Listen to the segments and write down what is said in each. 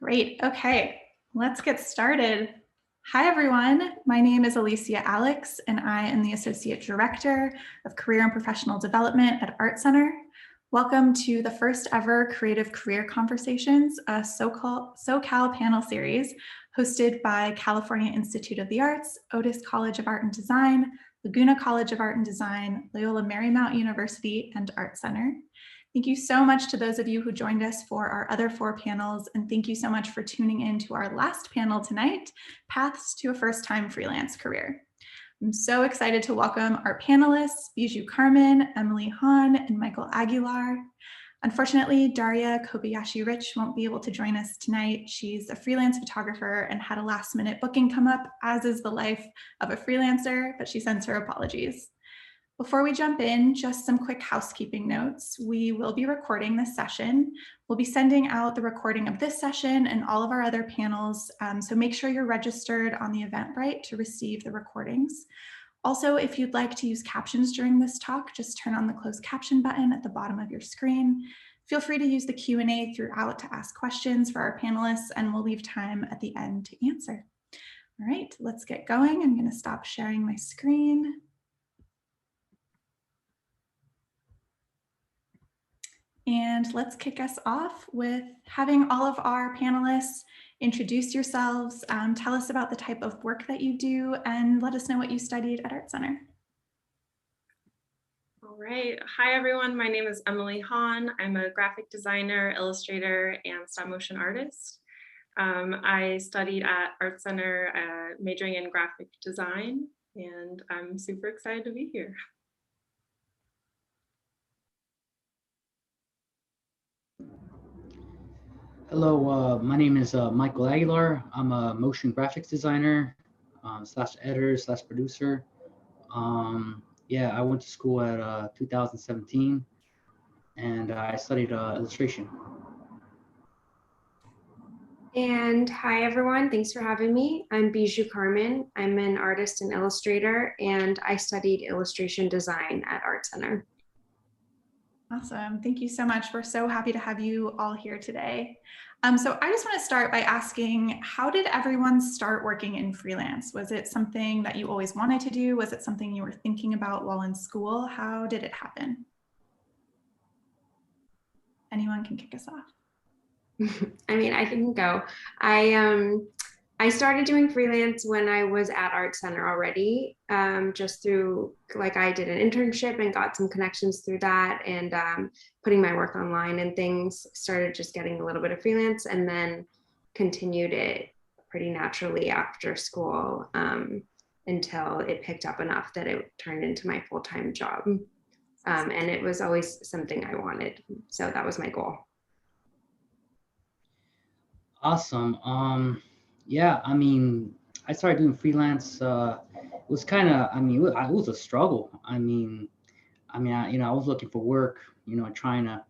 Great. Okay, let's get started. Hi, everyone. My name is Alicia Alex, and I am the Associate Director of Career and Professional Development at ArtCenter. Welcome to the first ever Creative Career Conversations, a SoCal panel series hosted by California Institute of the Arts, Otis College of Art and Design, Laguna College of Art and Design, Loyola Marymount University, and ArtCenter. Thank you so much to those of you who joined us for our other 4 panels, and thank you so much for tuning in to our last panel tonight, Paths to a First-Time Freelance Career. I'm so excited to welcome our panelists, Bijou Carmen, Emily Hahn, and Michael Aguilar. Unfortunately, Daria Kobayashi-Rich won't be able to join us tonight. She's a freelance photographer and had a last-minute booking come up, as is the life of a freelancer, but she sends her apologies. Before we jump in, just some quick housekeeping notes. We will be recording this session. We'll be sending out the recording of this session and all of our other panels, so make sure you're registered on the Eventbrite to receive the recordings. Also, if you'd like to use captions during this talk, just turn on the closed caption button at the bottom of your screen. Feel free to use the Q&A throughout to ask questions for our panelists, and we'll leave time at the end to answer. All right, let's get going. I'm going to stop sharing my screen. And let's kick us off with having all of our panelists introduce yourselves, tell us about the type of work that you do, and let us know what you studied at ArtCenter. All right. Hi, everyone. My name is Emily Hahn. I'm a graphic designer, illustrator, and stop motion artist. I studied at ArtCenter, majoring in graphic design, and I'm super excited to be here. Hello, my name is Michael Aguilar. I'm a motion graphics designer slash editor slash producer. Yeah, I went to school at 2017 and I studied illustration. And hi, everyone. Thanks for having me. I'm Bijou Carmen. I'm an artist and illustrator, and I studied illustration design at ArtCenter. Awesome. Thank you so much. We're so happy to have you all here today. So I just want to start by asking, how did everyone start working in freelance? Was it something that you always wanted to do? Was it something you were thinking about while in school? How did it happen? Anyone can kick us off. I mean, I can go. I started doing freelance when I was at ArtCenter already, just through, like, I did an internship and got some connections through that, and putting my work online and things, started just getting a little bit of freelance, and then continued it pretty naturally after school until it picked up enough that it turned into my full-time job. And it was always something I wanted, so that was my goal. Awesome. Yeah, I mean, I started doing freelance. It was kind of, I mean, it was a struggle. I was looking for work, trying to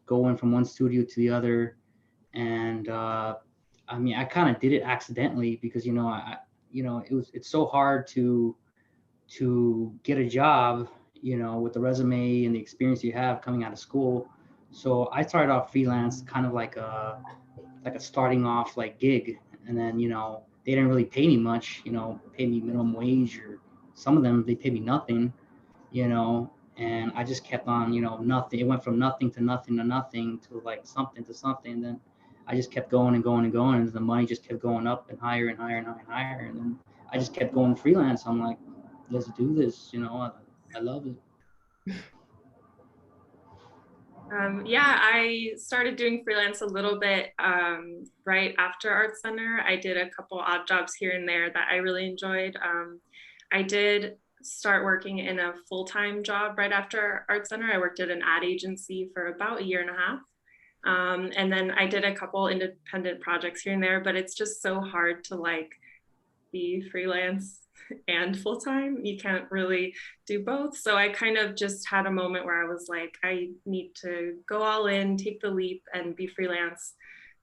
go in from one studio to the other, and I kind of did it accidentally because it's so hard to get a job, with the resume and the experience you have coming out of school. So I started off freelance, kind of like a starting off like gig, and then they didn't really pay me much, pay me minimum wage, or some of them they paid me nothing, and I just kept on, nothing. It went from nothing to nothing to nothing to like something to something, and then I just kept going and going and going, and the money just kept going up and higher and higher and higher and higher, and then I just kept going freelance. I'm like, let's do this, I love it. Yeah, I started doing freelance a little bit right after ArtCenter. I did a couple odd jobs here and there that I really enjoyed. I did start working in a full-time job right after ArtCenter. I worked at an ad agency for about 1.5 years. And then I did a couple independent projects here and there, but it's just so hard to like be freelance and full-time. You can't really do both. So I kind of just had a moment where I was like, I need to go all in, take the leap, and be freelance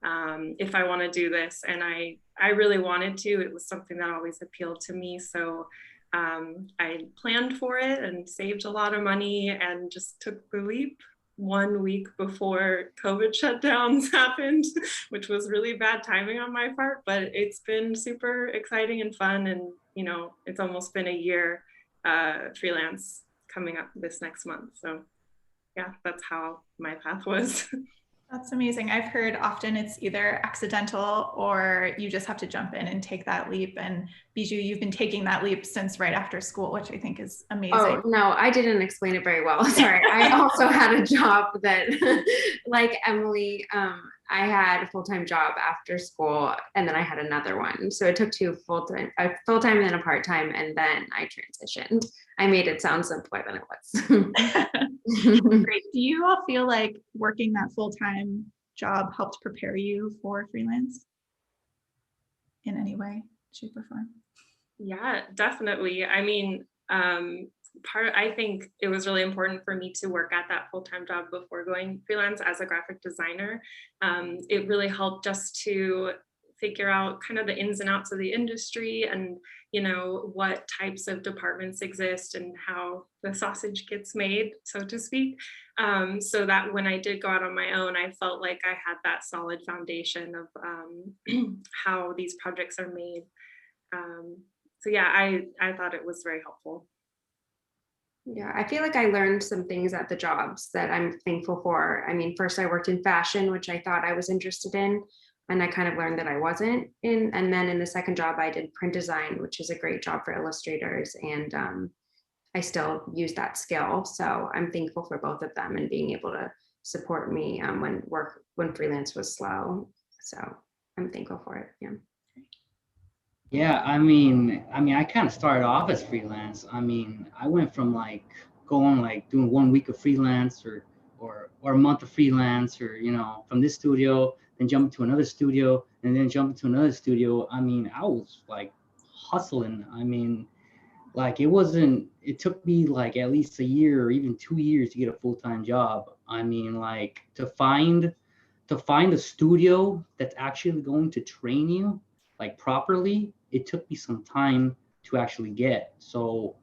if I want to do this. And I really wanted to. It was something that always appealed to me. So I planned for it and saved a lot of money and just took the leap. 1 week before COVID shutdowns happened, which was really bad timing on my part, but it's been super exciting and fun. And, you know, it's almost been a year freelance coming up this next month. So yeah, that's how my path was. That's amazing. I've heard often it's either accidental or you just have to jump in and take that leap. And Bijou, you've been taking that leap since right after school, which I think is amazing. Oh, no, I didn't explain it very well. Sorry. I also had a job that, like Emily, I had a full-time job after school, and then I had another one. So it took two full-time, a full-time and then a part-time, and then I transitioned. I made it sound simpler than it was. Great. Do you all feel like working that full-time job helped prepare you for freelance in any way, shape, or form? Yeah, definitely. I mean, I think it was really important for me to work at that full-time job before going freelance as a graphic designer. It really helped just to figure out kind of the ins and outs of the industry and, you know, what types of departments exist and how the sausage gets made, so to speak. So that when I did go out on my own, I felt like I had that solid foundation of how these projects are made. So yeah, I thought it was very helpful. Yeah, I feel like I learned some things at the jobs that I'm thankful for. I mean, first I worked in fashion, which I thought I was interested in, and I kind of learned that I wasn't in. And then in the second job, I did print design, which is a great job for illustrators. And I still use that skill. So I'm thankful for both of them and being able to support me when freelance was slow. So I'm thankful for it. Yeah. Yeah, I mean, I kind of started off as freelance. I mean, I went from like going like doing 1 week of freelance or a month of freelance, or you know, from this studio, then jump to another studio, and then jump to another studio. I mean, I was like hustling. I mean, like it took me like at least a year or even 2 years to get a full-time job. I mean, like to find a studio that's actually going to train you like properly, it took me some time to actually get. So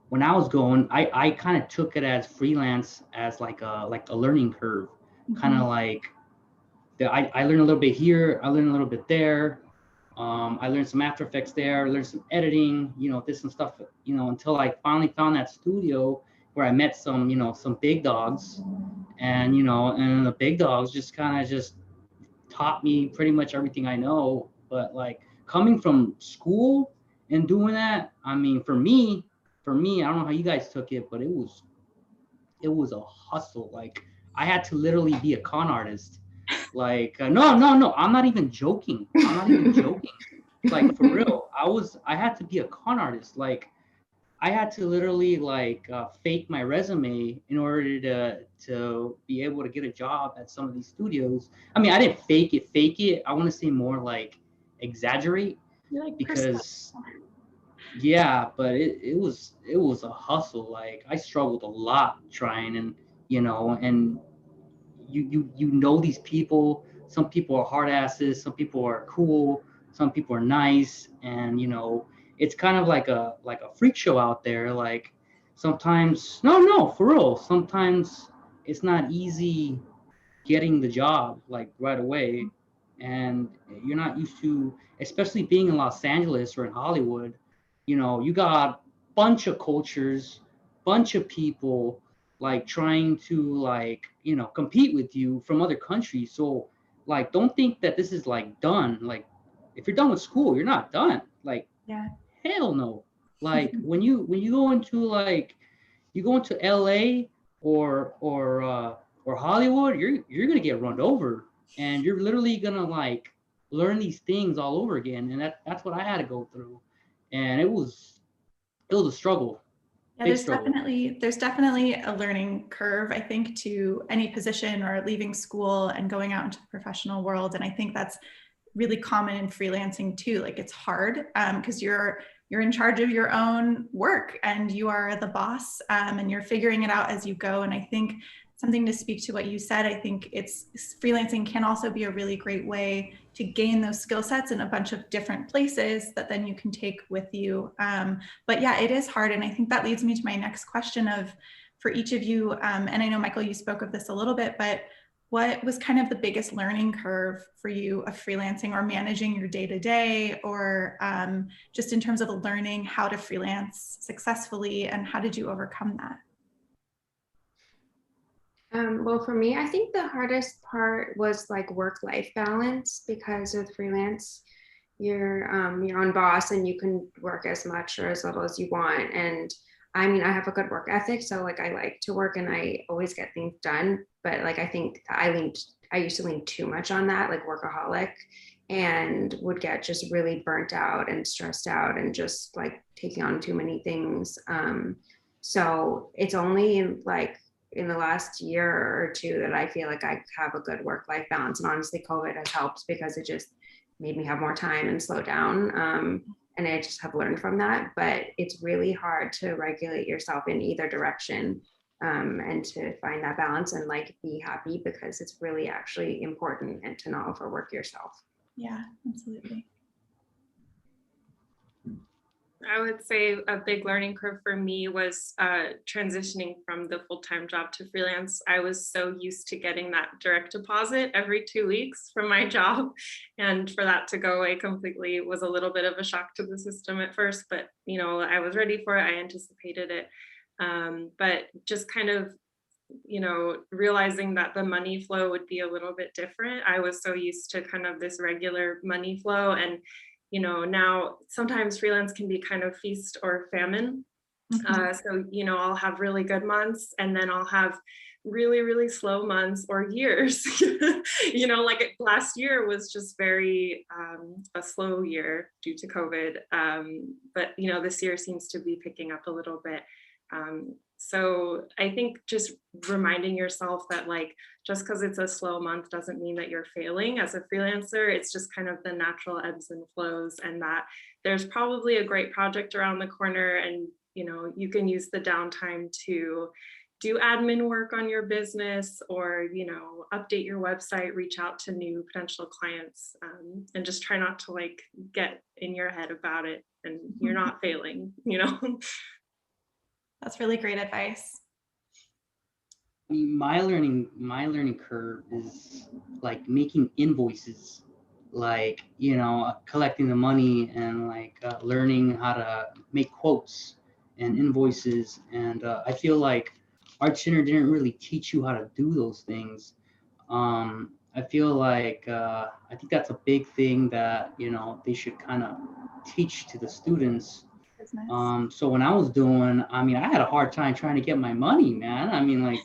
when I was going, I kind of took it as freelance as like a learning curve. Kind of like I learned a little bit here, I learned a little bit there. I learned some After Effects there, I learned some editing, you know, this and stuff, you know, until I finally found that studio where I met some, you know, some big dogs, and you know, and the big dogs just kind of just taught me pretty much everything I know. But like coming from school and doing that, I mean, for me, I don't know how you guys took it, but it was a hustle. Like I had to literally be a con artist. Like no, I'm not even joking. Like for real, I had to be a con artist. Like I had to literally like fake my resume in order to be able to get a job at some of these studios. I mean, I didn't fake it. I want to say more like exaggerate, Like because yeah, but it was a hustle. Like I struggled a lot trying, and you know, and you know these people. Some people are hard asses, some people are cool, some people are nice, and you know, it's kind of like a freak show out there. Like sometimes no, for real, sometimes it's not easy getting the job like right away, and you're not used to, especially being in Los Angeles or in Hollywood. You know, you got bunch of cultures, bunch of people like trying to like, you know, compete with you from other countries. So like don't think that this is like done. Like if you're done with school, you're not done. Like yeah. hell no. Like when you go into like you go into LA or Hollywood, you're gonna get run over, and you're literally gonna like learn these things all over again. And that's what I had to go through, and it was a struggle. Yeah, Big there's struggle. definitely a learning curve, I think, to any position or leaving school and going out into the professional world. And I think that's really common in freelancing too. Like it's hard because you're in charge of your own work and you are the boss, and you're figuring it out as you go. And I think something to speak to what you said, I think freelancing can also be a really great way to gain those skill sets in a bunch of different places that then you can take with you. But yeah, it is hard. And I think that leads me to my next question of, for each of you, and I know, Michael, you spoke of this a little bit, but what was kind of the biggest learning curve for you of freelancing or managing your day-to-day, or just in terms of learning how to freelance successfully, and how did you overcome that? Well, for me, I think the hardest part was like work-life balance, because with freelance, you're your own boss and you can work as much or as little as you want. And I mean, I have a good work ethic, so like I like to work and I always get things done. But like I think I used to lean too much on that, like workaholic, and would get just really burnt out and stressed out and just like taking on too many things. So it's only like in the last year or two that I feel like I have a good work-life balance. And honestly, COVID has helped because it just made me have more time and slow down. And I just have learned from that. But it's really hard to regulate yourself in either direction, and to find that balance and like be happy, because it's really actually important and to not overwork yourself. Yeah, absolutely. I would say a big learning curve for me was transitioning from the full-time job to freelance. I was so used to getting that direct deposit every 2 weeks from my job. And for that to go away completely was a little bit of a shock to the system at first, but you know, I was ready for it. I anticipated it. But just kind of, you know, realizing that the money flow would be a little bit different. I was so used to kind of this regular money flow, and you know, now sometimes freelance can be kind of feast or famine. So, you know, I'll have really good months and then I'll have really, really slow months or years. You know, like last year was just very a slow year due to COVID. But, you know, this year seems to be picking up a little bit. So I think just reminding yourself that like, just because it's a slow month doesn't mean that you're failing as a freelancer. It's just kind of the natural ebbs and flows, and that there's probably a great project around the corner, and you know, you can use the downtime to do admin work on your business, or you know, update your website, reach out to new potential clients, and just try not to like get in your head about it, and you're not failing, you know. That's really great advice. I mean, my learning curve is like making invoices, like, you know, collecting the money and like learning how to make quotes and invoices. And I feel like ArtCenter didn't really teach you how to do those things. I feel like I think that's a big thing that, you know, they should kind of teach to the students. Nice. So when I was doing, I mean, I had a hard time trying to get my money, man. I mean, like,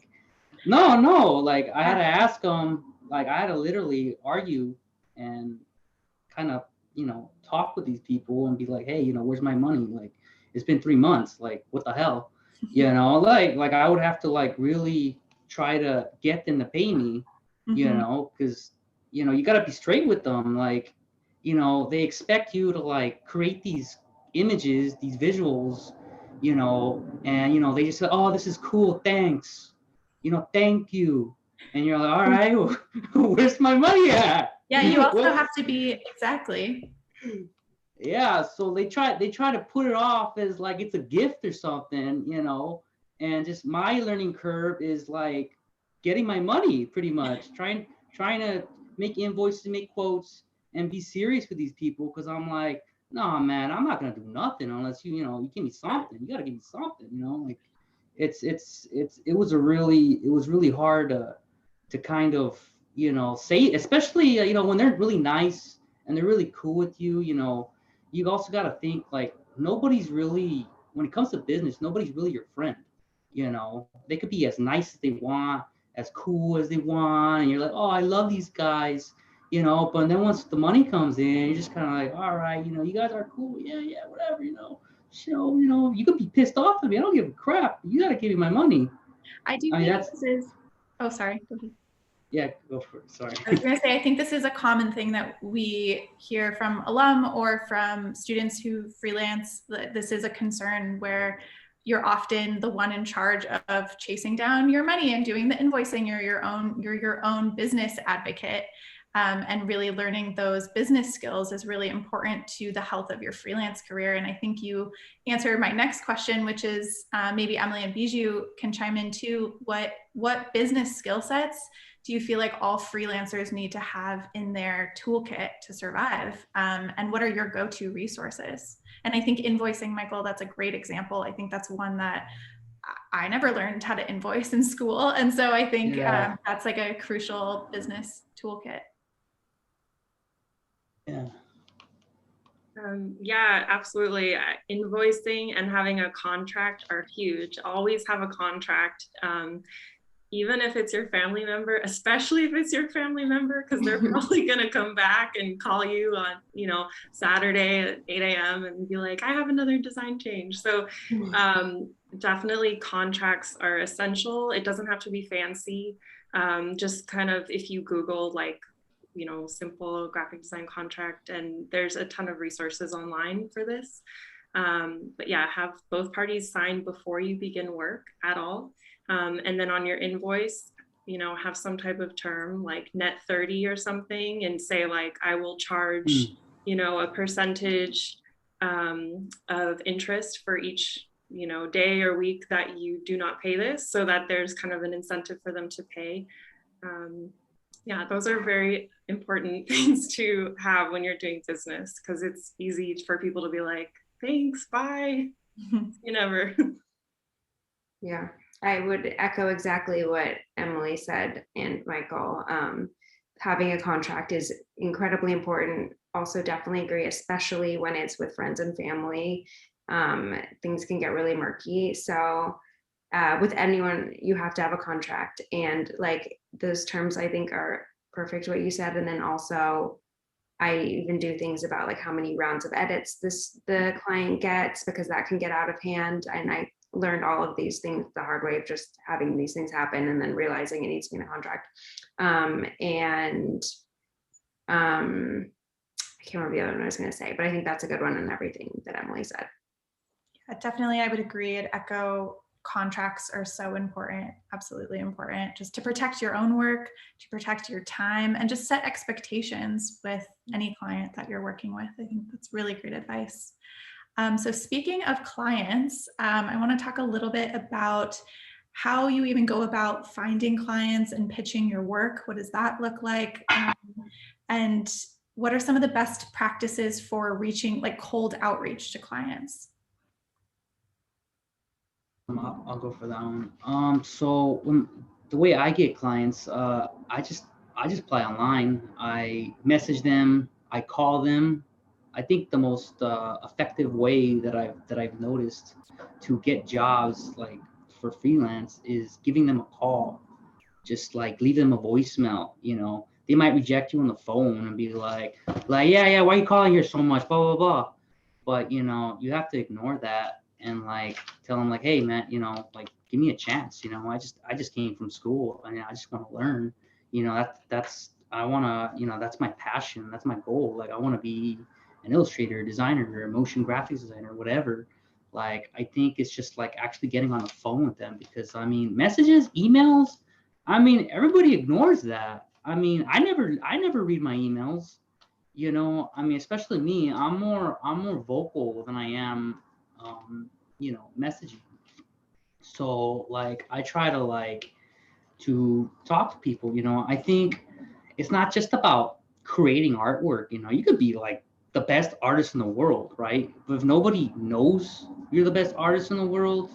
no, like I had to ask them, like I had to literally argue and kind of, you know, talk with these people and be like, hey, you know, where's my money? Like, it's been 3 months. Like, what the hell? You know, like I would have to like really try to get them to pay me, you know, because, you know, you got to be straight with them. Like, you know, they expect you to like create these images, these visuals, you know, and, you know, they just say, oh, this is cool. Thanks. You know, thank you. And you're like, all right, where's my money at? Yeah, you also have to be, exactly. Yeah, so they try to put it off as like it's a gift or something, you know, and just my learning curve is like getting my money pretty much, trying to make invoices, make quotes, and be serious with these people, because I'm like, no, man, I'm not gonna do nothing unless you know, you give me something. You gotta give me something, you know, like it was really hard to kind of, you know, say, especially you know, when they're really nice and they're really cool with you, you know, you also got to think like nobody's really, when it comes to business, nobody's really your friend. You know, they could be as nice as they want, as cool as they want, and you're like, oh, I love these guys, you know, but then once the money comes in, you're just kind of like, all right, you know, you guys are cool, yeah, whatever, you know. So, you know, you could be pissed off at me. I don't give a crap. You got to give me my money. I do think this is, oh, sorry. Go ahead. Yeah, go for it. Sorry. I was going to say, I think this is a common thing that we hear from alum or from students who freelance. That this is a concern where you're often the one in charge of chasing down your money and doing the invoicing. You're your own business advocate. And really learning those business skills is really important to the health of your freelance career. And I think you answered my next question, which is maybe Emily and Bijou can chime in too. What business skill sets do you feel like all freelancers need to have in their toolkit to survive? And what are your go-to resources? And I think invoicing, Michael, that's a great example. I think that's one that I never learned how to invoice in school. And so I think that's like a crucial business toolkit. Yeah. Yeah, absolutely. Invoicing and having a contract are huge. Always have a contract, even if it's your family member, especially if it's your family member, because they're probably going to come back and call you on, Saturday at 8 a.m. and be like, I have another design change. So definitely contracts are essential. It doesn't have to be fancy. Just kind of, if you Google simple graphic design contract, and there's a ton of resources online for this. But yeah, have both parties sign before you begin work at all. And then on your invoice, have some type of term like net 30 or something, and say like, I will charge, a percentage of interest for each, day or week that you do not pay this, so that there's kind of an incentive for them to pay. Yeah, those are very important things to have when you're doing business, because it's easy for people to be like, thanks, bye. You never. Yeah, I would echo exactly what Emily said and Michael. Having a contract is incredibly important. Also, definitely agree, especially when it's with friends and family. Things can get really murky. So with anyone, you have to have a contract, and like those terms I think are perfect what you said. And then also I even do things about like how many rounds of edits the client gets, because that can get out of hand. And I learned all of these things the hard way of just having these things happen and then realizing it needs to be in a contract. I can't remember the other one I was going to say, but I think that's a good one, and everything that Emily said. Yeah, definitely, I would agree. I'd echo, contracts are so important, absolutely important, just to protect your own work, to protect your time, and just set expectations with any client that you're working with. I think that's really great advice. So speaking of clients, I want to talk a little bit about how you even go about finding clients and pitching your work. What does that look like? And what are some of the best practices for reaching, like cold outreach to clients? I'll go for that one. So when the way I get clients, I just apply online. I message them, I call them. I think the most effective way that I've noticed to get jobs like for freelance is giving them a call. Just like leave them a voicemail. They might reject you on the phone and be like yeah, why are you calling here so much, blah blah blah. But you have to ignore that and like tell them like, hey man, like give me a chance. I just came from school and I just want to learn. That's I want to, that's my passion, that's my goal. Like I want to be an illustrator, designer, or motion graphics designer, whatever. Like I think it's just like actually getting on the phone with them, because messages, emails, everybody ignores that. I never read my emails. Especially me, I'm more vocal than I am messaging. So like I try to talk to people. I think it's not just about creating artwork. You could be like the best artist in the world, right? But if nobody knows you're the best artist in the world,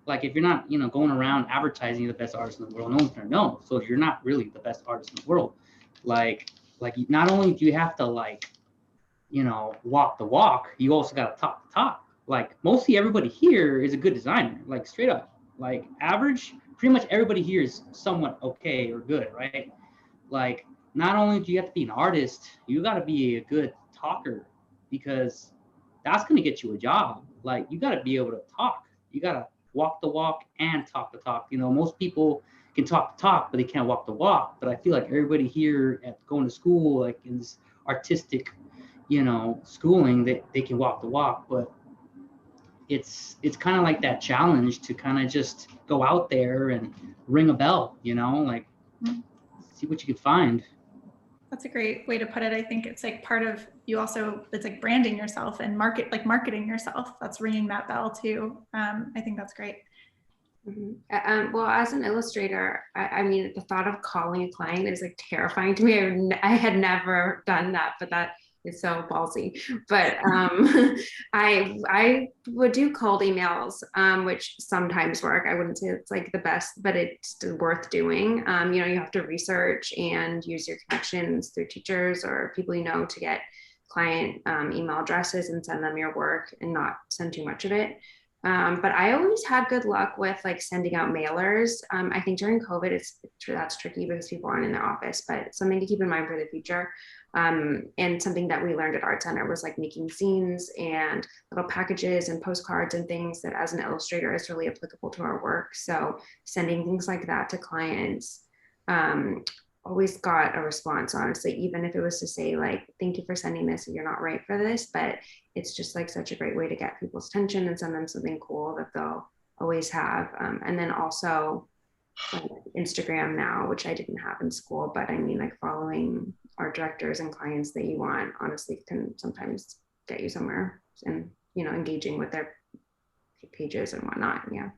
like if you're not going around advertising you're the best artist in the world, no one's gonna know. So you're not really the best artist in the world. Like not only do you have to walk the walk, you also got to talk the talk. Like mostly everybody here is a good designer, like straight up, like average. Pretty much everybody here is somewhat okay or good, right? Like not only do you have to be an artist, you got to be a good talker, because that's going to get you a job. Like you got to be able to talk. You got to walk the walk and talk the talk. Most people can talk the talk, but they can't walk the walk. But I feel like everybody here at going to school, like in this artistic schooling, that they can walk the walk. But it's kind of like that challenge to kind of just go out there and ring a bell, like see what you can find. That's a great way to put it. I think it's like part of you also, it's like branding yourself and marketing yourself. That's ringing that bell too. I think that's great. Well, as an illustrator, I mean, the thought of calling a client is like terrifying to me. I had never done that, but that is so ballsy. But I would do cold emails, which sometimes work. I wouldn't say it's like the best, but it's still worth doing. You know, you have to research and use your connections through teachers or people you know to get client email addresses and send them your work and not send too much of it. But I always had good luck with like sending out mailers. I think during COVID, that's tricky because people aren't in the office, but something to keep in mind for the future. And something that we learned at ArtCenter was like making zines and little packages and postcards and things that as an illustrator is really applicable to our work. So sending things like that to clients, always got a response, honestly, even if it was to say like, thank you for sending this, you're not right for this, but it's just like such a great way to get people's attention and send them something cool that they'll always have. And then also like Instagram now, which I didn't have in school, but I mean like following art directors and clients that you want honestly can sometimes get you somewhere, and, you know, engaging with their pages and whatnot. Yeah.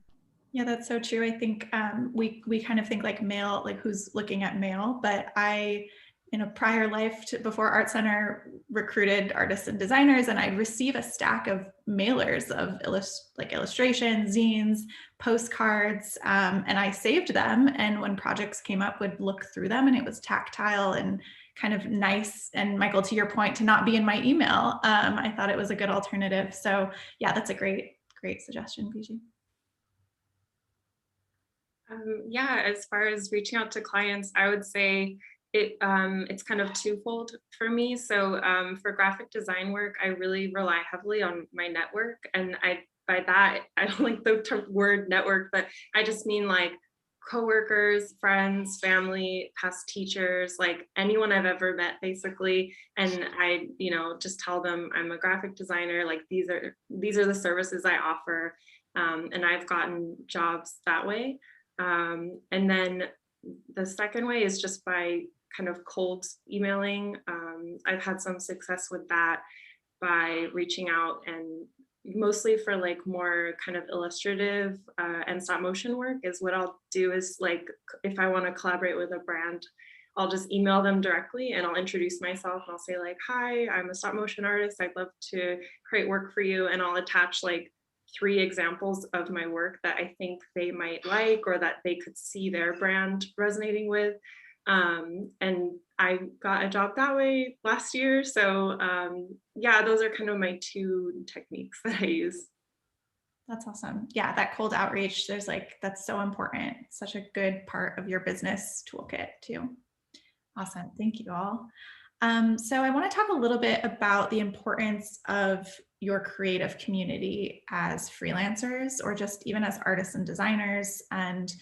Yeah, that's so true. I think we kind of think like mail, like who's looking at mail, but I, in a prior life before ArtCenter, recruited artists and designers, and I'd receive a stack of mailers of illustrations, zines, postcards, and I saved them. And when projects came up, would look through them, and it was tactile and kind of nice. And Michael, to your point, to not be in my email, I thought it was a good alternative. So yeah, that's a great suggestion, PG. Yeah, as far as reaching out to clients, I would say it's kind of twofold for me. So for graphic design work, I really rely heavily on my network. And by that, I don't like the word network, but I just mean like coworkers, friends, family, past teachers, like anyone I've ever met basically. And I, you know, just tell them I'm a graphic designer, like these are the services I offer. And I've gotten jobs that way. And then the second way is just by kind of cold emailing. I've had some success with that by reaching out, and mostly for like more kind of illustrative and stop motion work is what I'll do is like, if I want to collaborate with a brand, I'll just email them directly and I'll introduce myself and I'll say like, hi, I'm a stop motion artist. I'd love to create work for you. And I'll attach like 3 examples of my work that I think they might like or that they could see their brand resonating with. And I got a job that way last year. So yeah, those are kind of my 2 techniques that I use. That's awesome. Yeah, that cold outreach, that's so important. It's such a good part of your business toolkit too. Awesome. Thank you all. So I want to talk a little bit about the importance of your creative community as freelancers or just even as artists and designers. And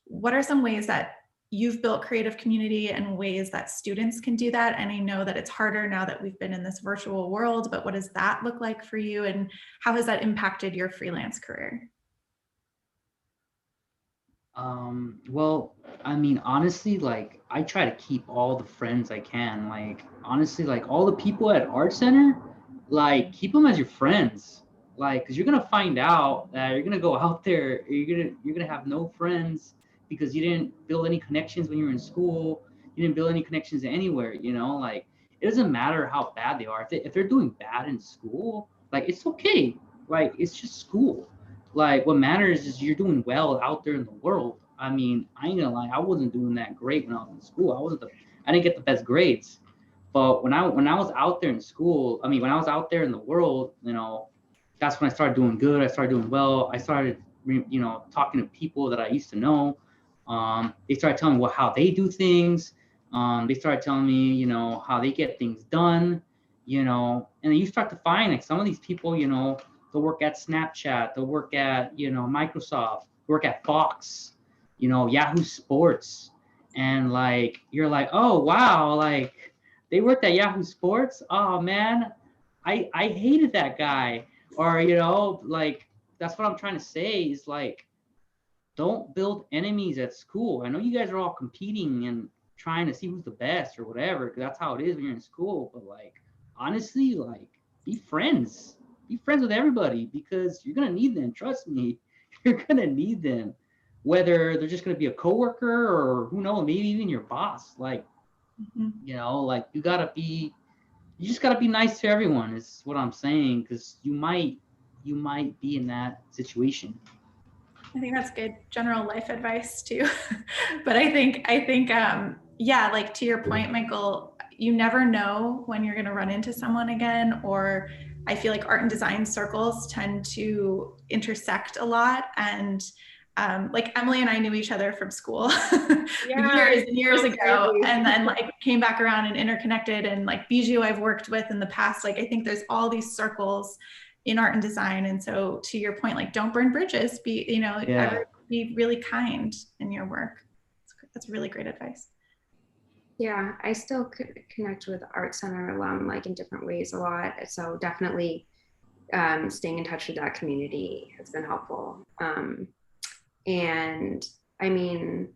what are some ways that you've built creative community and ways that students can do that? And I know that it's harder now that we've been in this virtual world, but what does that look like for you? And how has that impacted your freelance career? Well, I mean, honestly, like I try to keep all the friends I can. Like honestly, like all the people at ArtCenter, like keep them as your friends. Like, because you're gonna find out that you're gonna go out there, you're gonna have no friends because you didn't build any connections when you were in school. You didn't build any connections anywhere. You know, like it doesn't matter how bad they are. If they're doing bad in school, like it's okay. Like it's just school. Like what matters is you're doing well out there in the world. I mean, I ain't gonna lie, I wasn't doing that great when I was in school. I didn't get the best grades. But when I was out there in school, I mean, when I was out there in the world, you know, that's when I started doing good. I started doing well. I started, you know, talking to people that I used to know. They started telling me how they do things. They started telling me, you know, how they get things done, you know, and then you start to find like some of these people, you know, they'll work at Snapchat, they'll work at, you know, Microsoft, work at Fox, you know, Yahoo Sports. And like, you're like, oh, wow, like they worked at Yahoo Sports. Oh man, I hated that guy. Or, you know, like, that's what I'm trying to say is like, don't build enemies at school. I know you guys are all competing and trying to see who's the best or whatever, because that's how it is when you're in school. But like, honestly, like, be friends. Be friends with everybody, because you're gonna need them. Trust me, you're gonna need them. Whether they're just gonna be a coworker or who knows, maybe even your boss. Like, like you just gotta be nice to everyone. Is what I'm saying, because you might be in that situation. I think that's good general life advice too. But I think, yeah, like to your point, Michael, you never know when you're going to run into someone again, or I feel like art and design circles tend to intersect a lot. And like Emily and I knew each other from school years and years ago, and then like came back around and interconnected. And like Bijou I've worked with in the past, like I think there's all these circles in art and design. And so to your point, like don't burn bridges, be be really kind in your work. That's really great advice. Yeah, I still connect with ArtCenter alum like in different ways a lot. So definitely staying in touch with that community has been helpful. And I mean,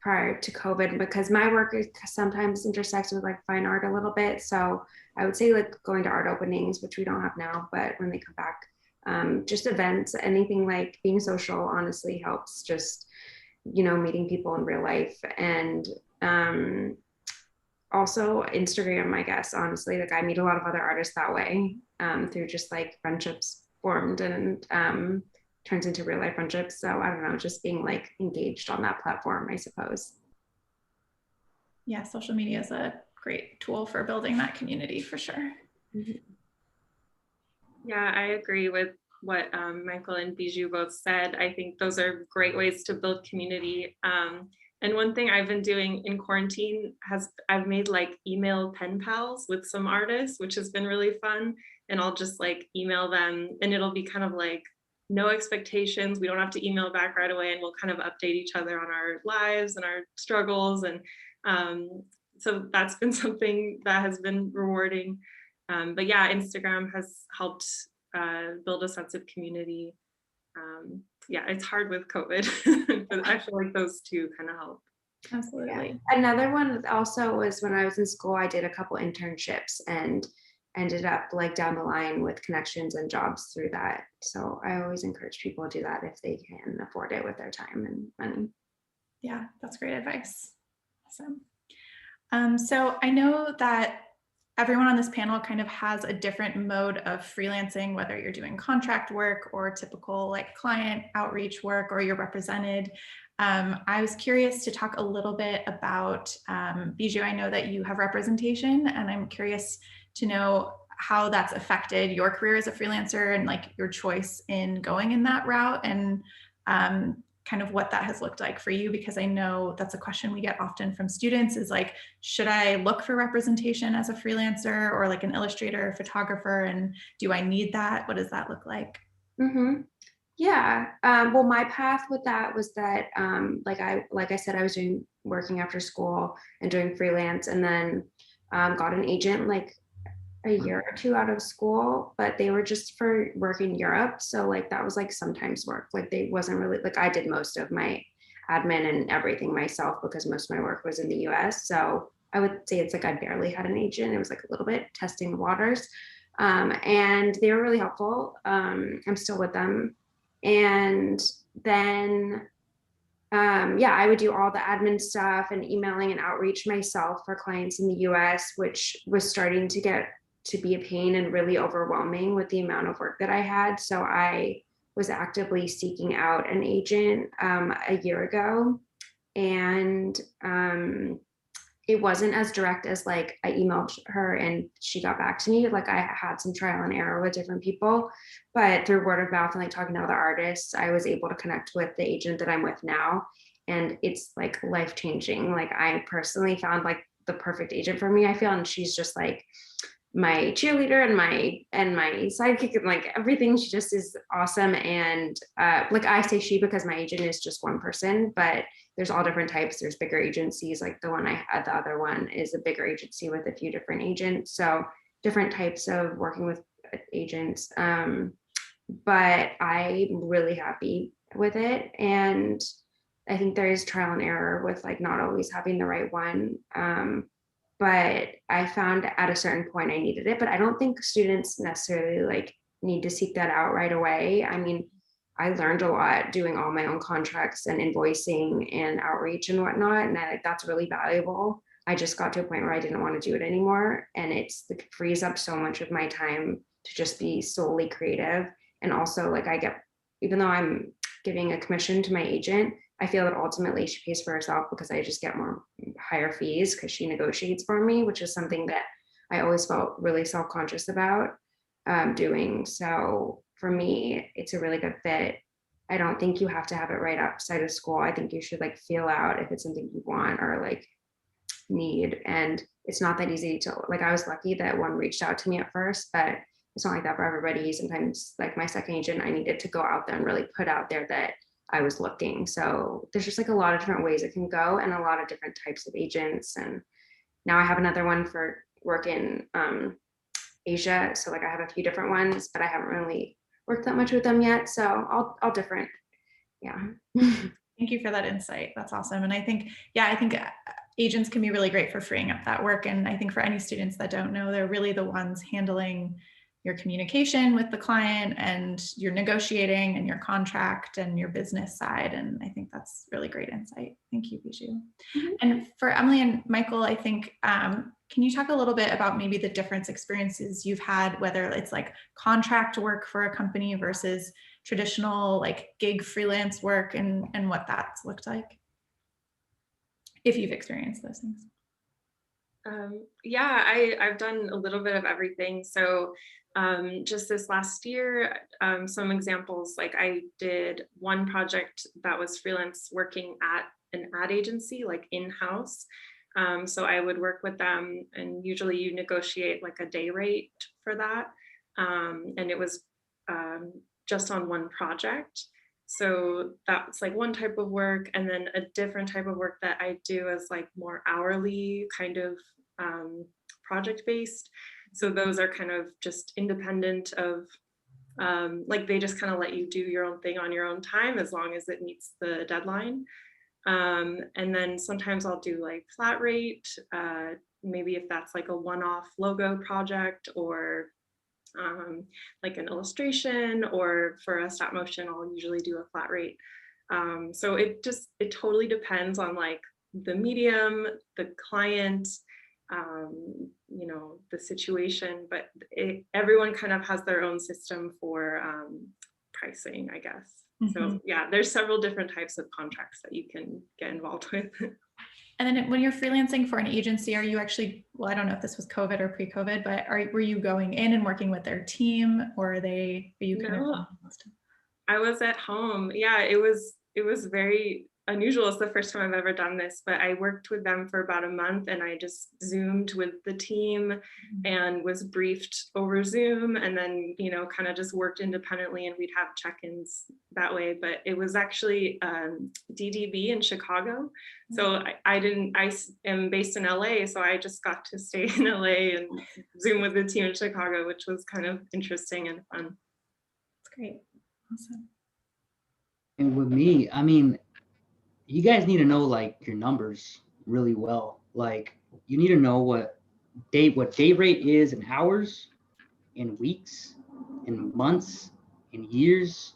prior to COVID, because my work sometimes intersects with like fine art a little bit. So I would say like going to art openings, which we don't have now, but when they come back, just events, anything like being social honestly helps, just, meeting people in real life. And also Instagram, I guess, honestly, like I meet a lot of other artists that way, through just like friendships formed and turns into real life friendships. So I don't know, just being like engaged on that platform, I suppose. Yeah, social media is a great tool for building that community for sure. Mm-hmm. Yeah, I agree with what Michael and Bijou both said. I think those are great ways to build community. And one thing I've been doing in quarantine I've made like email pen pals with some artists, which has been really fun. And I'll just like email them, and it'll be kind of like no expectations. We don't have to email back right away, and we'll kind of update each other on our lives and our struggles. And so that's been something that has been rewarding. But yeah, Instagram has helped build a sense of community. Yeah, it's hard with COVID, but I feel like those two kind of help. Absolutely. Yeah. Another one also was when I was in school, I did a couple internships and ended up like down the line with connections and jobs through that. So I always encourage people to do that if they can afford it with their time and money. Yeah, that's great advice. Awesome. So I know that everyone on this panel kind of has a different mode of freelancing, whether you're doing contract work or typical like client outreach work, or you're represented. I was curious to talk a little bit about Bijou. I know that you have representation, and I'm curious to know how that's affected your career as a freelancer and like your choice in going in that route, and kind of what that has looked like for you, because I know that's a question we get often from students is like, should I look for representation as a freelancer or like an illustrator or photographer, and do I need that? What does that look like? Mm-hmm. Yeah. Well, my path with that was that, like I said, I was working after school and doing freelance, and then got an agent like a year or two out of school, but they were just for work in Europe. So like that was like sometimes work. Like they wasn't really like I did most of my admin and everything myself because most of my work was in the US. So I would say it's like I barely had an agent. It was like a little bit testing the waters. And they were really helpful. I'm still with them. And then yeah, I would do all the admin stuff and emailing and outreach myself for clients in the US, which was starting to get to be a pain and really overwhelming with the amount of work that I had. So I was actively seeking out an agent a year ago. And it wasn't as direct as like I emailed her and she got back to me. Like I had some trial and error with different people, but through word of mouth and like talking to other artists, I was able to connect with the agent that I'm with now. And it's like life-changing. Like I personally found like the perfect agent for me, I feel. And she's just like my cheerleader and my sidekick and like everything. She just is awesome. And like I say she because my agent is just one person, but there's all different types. There's bigger agencies, like the one I had, the other one is a bigger agency with a few different agents. So different types of working with agents. But I'm really happy with it. And I think there is trial and error with like not always having the right one. But I found at a certain point I needed it, but I don't think students necessarily like need to seek that out right away. I mean, I learned a lot doing all my own contracts and invoicing and outreach and whatnot. And that's really valuable. I just got to a point where I didn't want to do it anymore. And it frees up so much of my time to just be solely creative. And also like even though I'm giving a commission to my agent, I feel that ultimately she pays for herself because I just get higher fees because she negotiates for me, which is something that I always felt really self-conscious about doing. So for me, it's a really good fit. I don't think you have to have it right outside of school. I think you should like feel out if it's something you want or like need. And it's not that easy to like, I was lucky that one reached out to me at first, but it's not like that for everybody. Sometimes like my second agent, I needed to go out there and really put out there that I was looking. So there's just like a lot of different ways it can go and a lot of different types of agents. And now I have another one for work in Asia. So like I have a few different ones, but I haven't really worked that much with them yet. So all different. Yeah. Thank you for that insight. That's awesome. And I think agents can be really great for freeing up that work. And I think for any students that don't know, they're really the ones handling your communication with the client and your negotiating and your contract and your business side. And I think that's really great insight. Thank you, Bijou. Mm-hmm. And for Emily and Michael, I think, can you talk a little bit about maybe the different experiences you've had, whether it's like contract work for a company versus traditional like gig freelance work and what that's looked like, if you've experienced those things? Yeah, I've done a little bit of everything. So just this last year, some examples, like I did one project that was freelance working at an ad agency, like in-house. So I would work with them and usually you negotiate like a day rate for that. And it was just on one project. So that's like one type of work. And then a different type of work that I do is like more hourly kind of project based. So those are kind of just independent of like they just kind of let you do your own thing on your own time as long as it meets the deadline. And then sometimes I'll do like flat rate, maybe if that's like a one-off logo project or like an illustration, or for a stop motion, I'll usually do a flat rate. So it totally depends on like the medium, the client, you know, the situation, but everyone kind of has their own system for pricing, I guess. Mm-hmm. So yeah, there's several different types of contracts that you can get involved with. And then when you're freelancing for an agency, are you actually, well, I don't know if this was COVID or pre-COVID, but were you going in and working with their team, or are you kind of? I was at home. Yeah, it was very unusual. It's the first time I've ever done this, but I worked with them for about a month and I just Zoomed with the team and was briefed over Zoom, and then, you know, kind of just worked independently and we'd have check-ins that way. But it was actually DDB in Chicago. So I am based in LA, so I just got to stay in LA and Zoom with the team in Chicago, which was kind of interesting and fun. That's great. Awesome. And with me, I mean, you guys need to know like your numbers really well. Like you need to know what day rate is in hours, in weeks, in months, in years.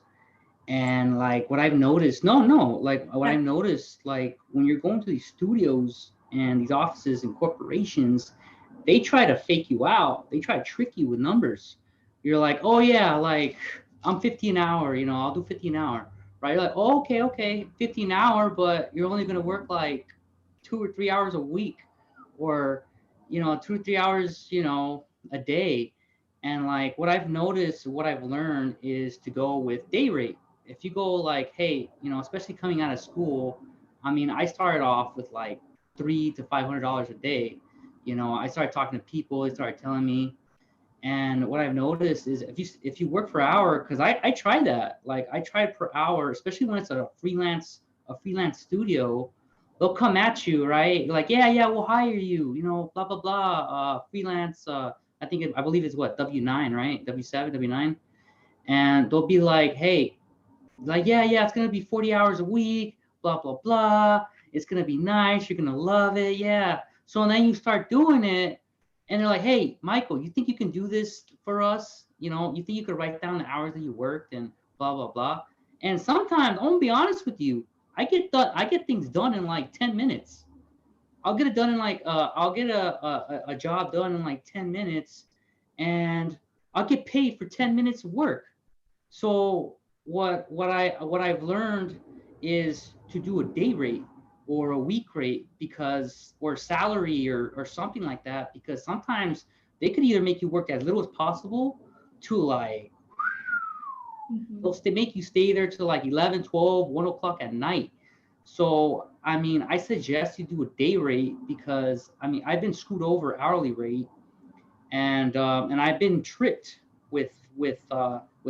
And like what I've noticed, I've noticed, like when you're going to these studios and these offices and corporations, they try to fake you out. They try to trick you with numbers. You're like, oh yeah, like I'm 50 an hour, you know, I'll do 50 an hour. Right? You're like, oh, okay, 50 an hour, but you're only going to work like 2 or 3 hours a week, or, you know, 2 or 3 hours, you know, a day. And like what I've noticed, what I've learned is to go with day rate. If you go like, hey, you know, especially coming out of school, I mean, I started off with like $300 to $500 a day. You know, I started talking to people, they started telling me. And what I've noticed is if you work per hour, because I tried that, like I tried per hour, especially when it's a freelance studio, they'll come at you, right? Like, yeah, we'll hire you, you know, blah, blah, blah, freelance. I believe it's what, W9, right? W7, W9. And they'll be like, hey, like, yeah, it's going to be 40 hours a week, blah, blah, blah. It's going to be nice. You're going to love it. Yeah. So then you start doing it and they're like, hey, Michael, you think you can do this for us? You know, you think you could write down the hours that you worked and blah, blah, blah. And sometimes, I'm gonna be honest with you, I get things done in like 10 minutes. I'll get it done in like, I'll get a job done in like 10 minutes and I'll get paid for 10 minutes of work. So what I've learned is to do a day rate or a week rate because or salary or something like that, because sometimes they could either make you work as little as possible to like they make you stay there till like 11, 12, 1 o'clock at night. So I mean, I suggest you do a day rate because I mean I've been screwed over hourly rate and I've been tricked with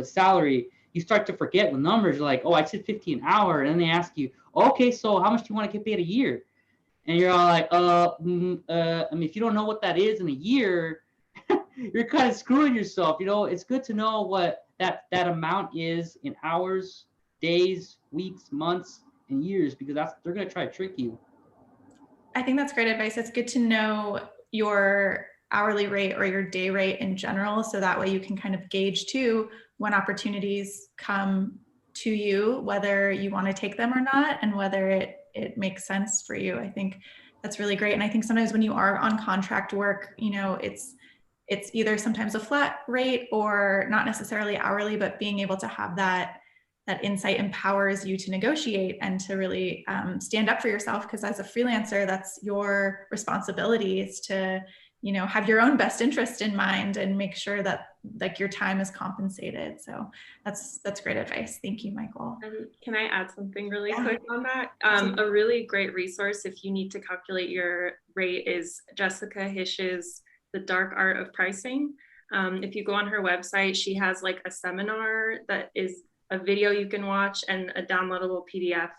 salary. You start to forget with numbers. You're like, oh, I said 50 an hour, and then they ask you, okay, so how much do you want to get paid a year? And you're all like, I mean, if you don't know what that is in a year, you're kind of screwing yourself. You know, it's good to know what that amount is in hours, days, weeks, months, and years, because they're gonna try to trick you. I think that's great advice. It's good to know your hourly rate or your day rate in general, so that way you can kind of gauge too when opportunities come to you, whether you want to take them or not, and whether it makes sense for you. I think that's really great. And I think sometimes when you are on contract work, you know, it's either sometimes a flat rate or not necessarily hourly, but being able to have that insight empowers you to negotiate and to really stand up for yourself, because as a freelancer, that's your responsibility, is to, you know, have your own best interest in mind and make sure that like your time is compensated. So that's great advice. Thank you, Michael. Can I add something really quick on that? A really great resource if you need to calculate your rate is Jessica Hish's The Dark Art of Pricing. If you go on her website, she has like a seminar that is a video you can watch and a downloadable PDF.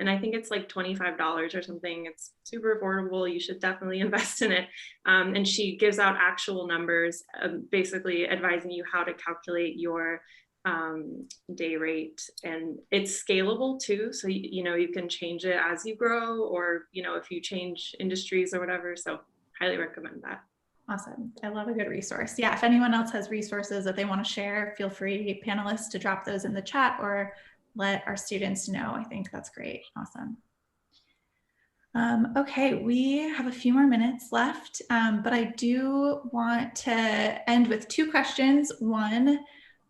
And I think it's like $25 or something. It's super affordable. You should definitely invest in it. And she gives out actual numbers, basically advising you how to calculate your day rate. And it's scalable too. So, you know, you can change it as you grow, or, you know, if you change industries or whatever. So highly recommend that. Awesome. I love a good resource. Yeah, if anyone else has resources that they want to share, feel free, panelists, to drop those in the chat or let our students know. I think that's great. Awesome. Okay, we have a few more minutes left, but I do want to end with two questions. One,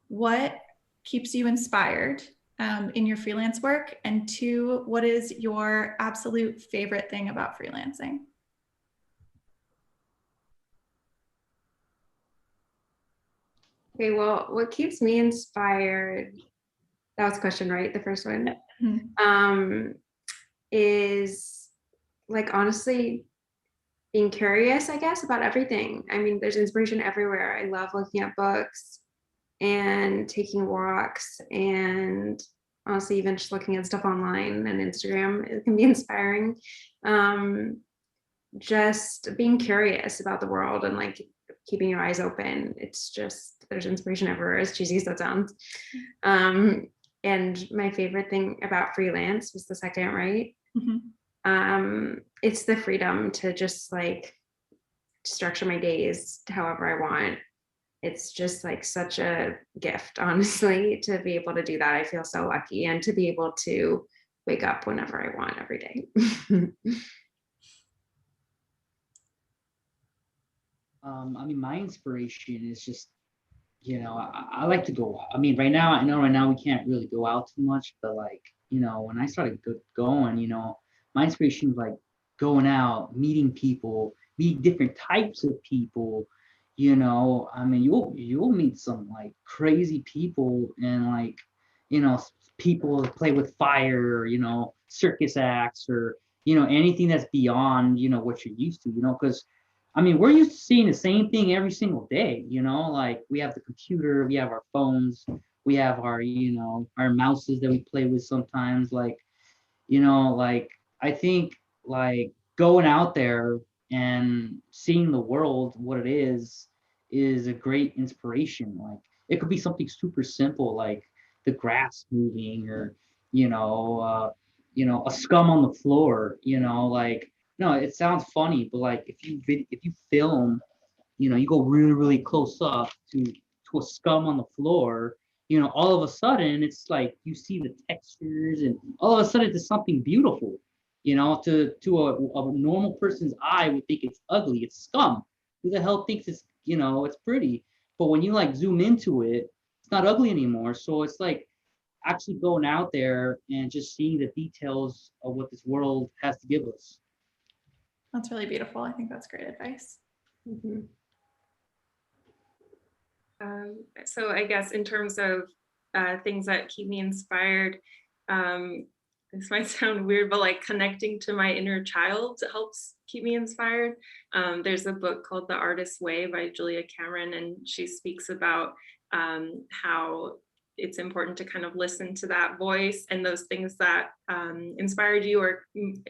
what keeps you inspired in your freelance work? And two, what is your absolute favorite thing about freelancing? Okay, well, what keeps me inspired, that was a question, right? The first one, is like, honestly, being curious, I guess, about everything. I mean, there's inspiration everywhere. I love looking at books and taking walks, and honestly, even just looking at stuff online and Instagram, it can be inspiring. Just being curious about the world and like keeping your eyes open. It's just, there's inspiration everywhere, as cheesy as that sounds. And my favorite thing about freelance was the second, right? It's the freedom to just like structure my days however I want. It's just like such a gift, honestly, to be able to do that. I feel so lucky, and to be able to wake up whenever I want every day. I mean, my inspiration is just, you know, I like to go. I mean, right now, I know right now we can't really go out too much, but like, you know, when I started going, you know, my inspiration is like going out, meeting people, meeting different types of people. You know, I mean, you'll meet some like crazy people, and like, you know, people that play with fire, you know, circus acts, or, you know, anything that's beyond, you know, what you're used to, you know, because I mean, we're used to seeing the same thing every single day, you know, like we have the computer, we have our phones, we have our, you know, our mouses that we play with sometimes. Like, you know, like I think like going out there and seeing the world, what it is a great inspiration. Like it could be something super simple, like the grass moving, or, you know, you know, a scum on the floor, you know, like, no, it sounds funny, but like if you film, you know, you go really, really close up to a scum on the floor, you know, all of a sudden it's like you see the textures and all of a sudden it's something beautiful, you know, to a normal person's eye would think it's ugly, it's scum. Who the hell thinks it's, you know, it's pretty? But when you like zoom into it, it's not ugly anymore. So it's like actually going out there and just seeing the details of what this world has to give us. That's really beautiful. I think that's great advice. Mm-hmm. So I guess in terms of things that keep me inspired, this might sound weird, but like connecting to my inner child helps keep me inspired. There's a book called The Artist's Way by Julia Cameron, and she speaks about how it's important to kind of listen to that voice and those things that inspired you or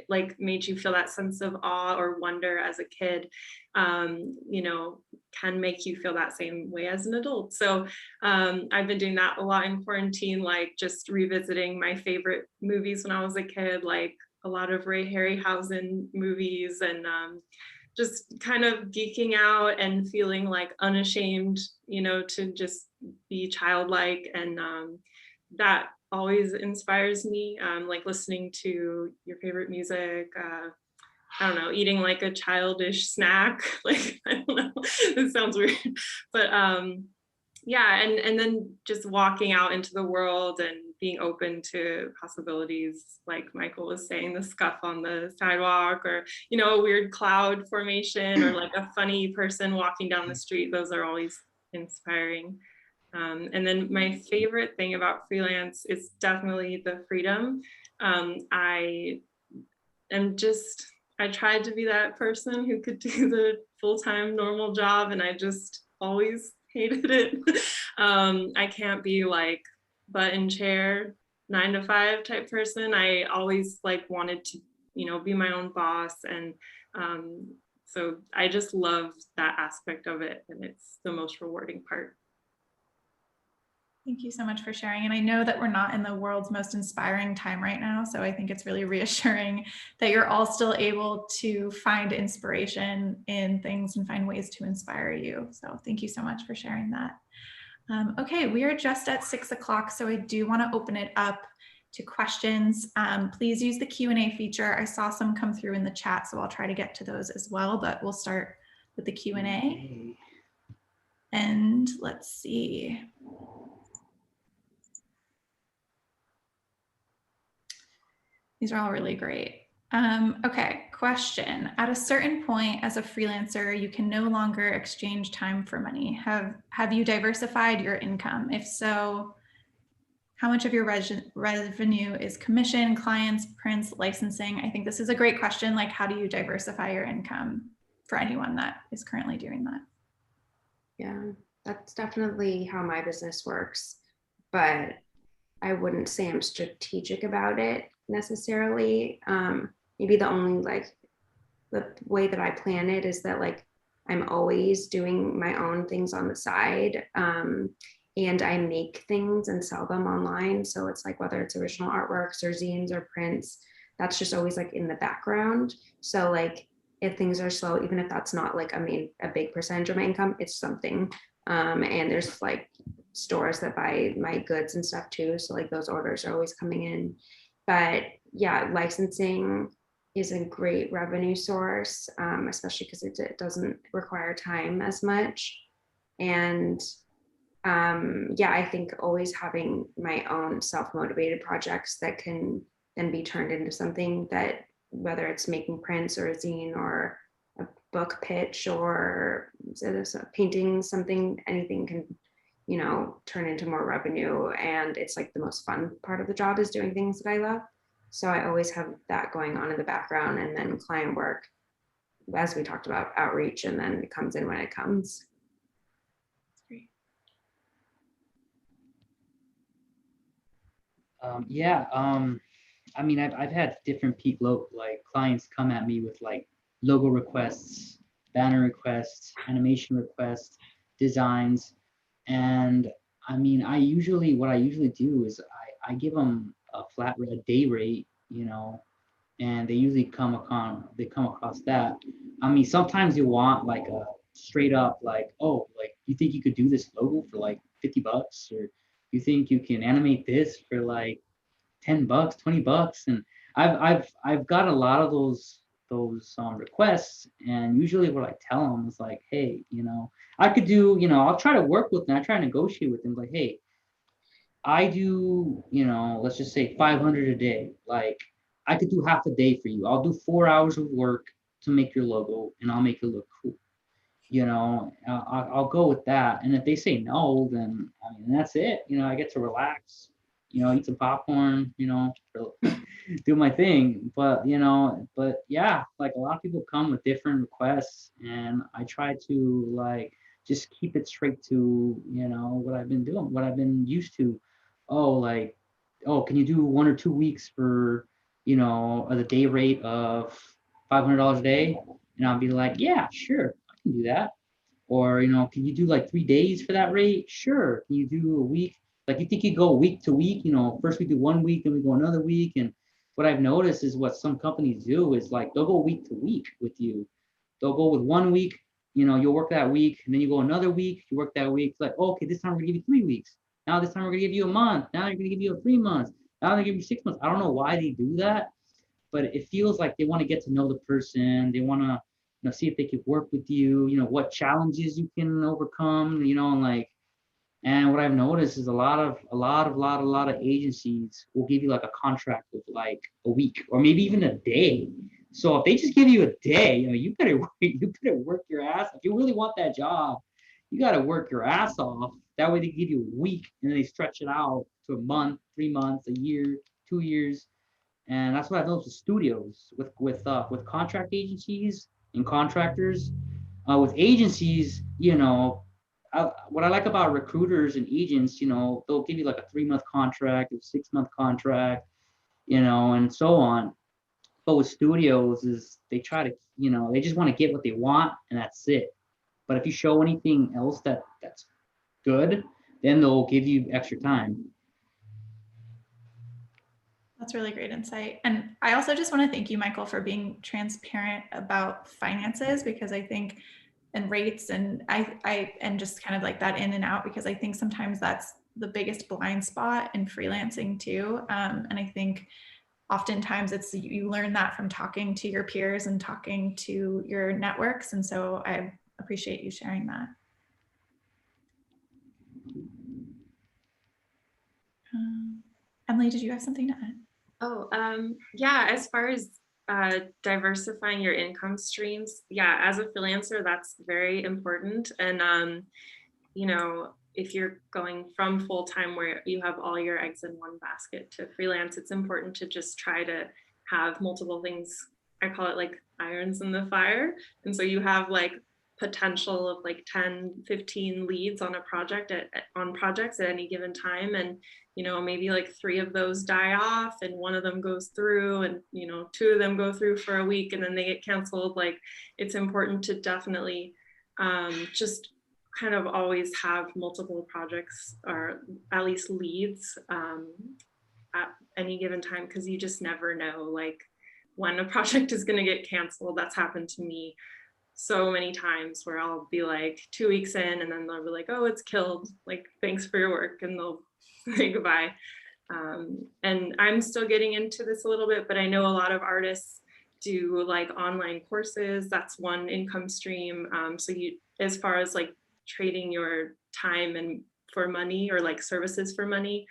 like made you feel that sense of awe or wonder as a kid, you know, can make you feel that same way as an adult. So I've been doing that a lot in quarantine, like just revisiting my favorite movies when I was a kid, like a lot of Ray Harryhausen movies, and just kind of geeking out and feeling like unashamed, you know, to just be childlike. And that always inspires me, like listening to your favorite music, I don't know, eating like a childish snack. Like, I don't know, this sounds weird, but yeah, and then just walking out into the world and being open to possibilities, like Michael was saying, the scuff on the sidewalk, or, you know, a weird cloud formation, or like a funny person walking down the street. Those are always inspiring. And then my favorite thing about freelance is definitely the freedom. I tried to be that person who could do the full-time normal job, and I just always hated it. I can't be like butt in chair 9 to 5 type person. I always like wanted to, you know, be my own boss, and so I just love that aspect of it, and it's the most rewarding part. Thank you so much for sharing. And I know that we're not in the world's most inspiring time right now, so I think it's really reassuring that you're all still able to find inspiration in things and find ways to inspire you. So thank you so much for sharing that. Okay, we are just at 6 o'clock, so I do want to open it up to questions. Please use the Q&A feature. I saw some come through in the chat, so I'll try to get to those as well, but we'll start with the Q&A. And let's see. These are all really great. Okay, question. At a certain point as a freelancer, you can no longer exchange time for money. Have you diversified your income? If so, how much of your revenue is commission, clients, prints, licensing? I think this is a great question. Like, how do you diversify your income for anyone that is currently doing that? Yeah, that's definitely how my business works, but I wouldn't say I'm strategic about it necessarily. Maybe the only like the way that I plan it is that like I'm always doing my own things on the side, and I make things and sell them online. So it's like whether it's original artworks or zines or prints, that's just always like in the background. So like if things are slow, even if that's not like a big percentage of my income, it's something. And there's like stores that buy my goods and stuff too. So like those orders are always coming in. But yeah, licensing is a great revenue source, especially because it doesn't require time as much. And yeah, I think always having my own self-motivated projects that can then be turned into something that, whether it's making prints or a zine or a book pitch or painting something, anything can, you know, turn into more revenue. And it's like the most fun part of the job is doing things that I love. So I always have that going on in the background, and then client work, as we talked about, outreach, and then it comes in when it comes. Yeah, I mean, I've had different like clients come at me with like logo requests, banner requests, animation requests, designs, and I mean, what I usually do is I give them a flat day rate, you know, and they usually come across that. I mean, sometimes you want like a straight up like, oh, like you think you could do this logo for like $50, or you think you can animate this for like $10, $20, and I've got a lot of those requests, and usually what I tell them is like, hey, I could do, I'll try to work with them, I try to negotiate with them, like, hey, I do, let's just say 500 a day. Like, I could do half a day for you. I'll do 4 hours of work to make your logo, and I'll make it look cool. I'll go with that. And if they say no, then I mean, that's it. I get to relax, eat some popcorn, do my thing. But yeah, like a lot of people come with different requests, and I try to like just keep it straight to, what I've been doing, what I've been used to. Oh, like, oh, can you do 1 or 2 weeks for, the day rate of $500 a day? And I'll be like, yeah, sure, I can do that. Or, can you do like 3 days for that rate? Sure. Can you do a week? Like, you think you go week to week, first we do 1 week, then we go another week. And what I've noticed is what some companies do is like, they'll go week to week with you. They'll go with 1 week, you'll work that week, and then you go another week, you work that week. It's like, oh, okay, this time we're gonna give you 3 weeks. Now this time we're gonna give you a month. Now you're gonna give you 3 months. Now they're gonna give you 6 months. I don't know why they do that, but it feels like they want to get to know the person. They want to, see if they could work with you, what challenges you can overcome, and like, and what I've noticed is a lot of agencies will give you like a contract of like a week or maybe even a day. So if they just give you a day, you better work your ass. If you really want that job, you got to work your ass off. That way they give you a week, and then they stretch it out to a month, 3 months, a year, 2 years. And that's what I've noticed with studios, with contract agencies and contractors. With agencies, what I like about recruiters and agents, they'll give you like a 3-month contract, a 6-month contract, and so on. But with studios, is they try to, they just want to get what they want, and that's it. But if you show anything else that's good, then they'll give you extra time. That's really great insight. And I also just want to thank you, Michael, for being transparent about finances, because I think, and rates, and and just kind of like that in and out, because I think sometimes that's the biggest blind spot in freelancing too. And I think oftentimes you learn that from talking to your peers and talking to your networks. And so I appreciate you sharing that. Emily, did you have something to add? Oh, yeah, as far as diversifying your income streams, yeah, as a freelancer, that's very important. And, if you're going from full-time where you have all your eggs in one basket to freelance, it's important to just try to have multiple things. I call it like irons in the fire. And so you have like potential of like 10, 15 leads on a project on projects at any given time. And maybe like 3 of those die off and 1 of them goes through, and 2 of them go through for a week and then they get canceled. Like, it's important to definitely just kind of always have multiple projects, or at least leads at any given time, because you just never know like when a project is going to get canceled. That's happened to me so many times, where I'll be like 2 weeks in and then they'll be like, oh, it's killed, like, thanks for your work, and they'll say goodbye. And I'm still getting into this a little bit, but I know a lot of artists do like online courses. That's one income stream. So as far as like trading your time and for money, or like services for money,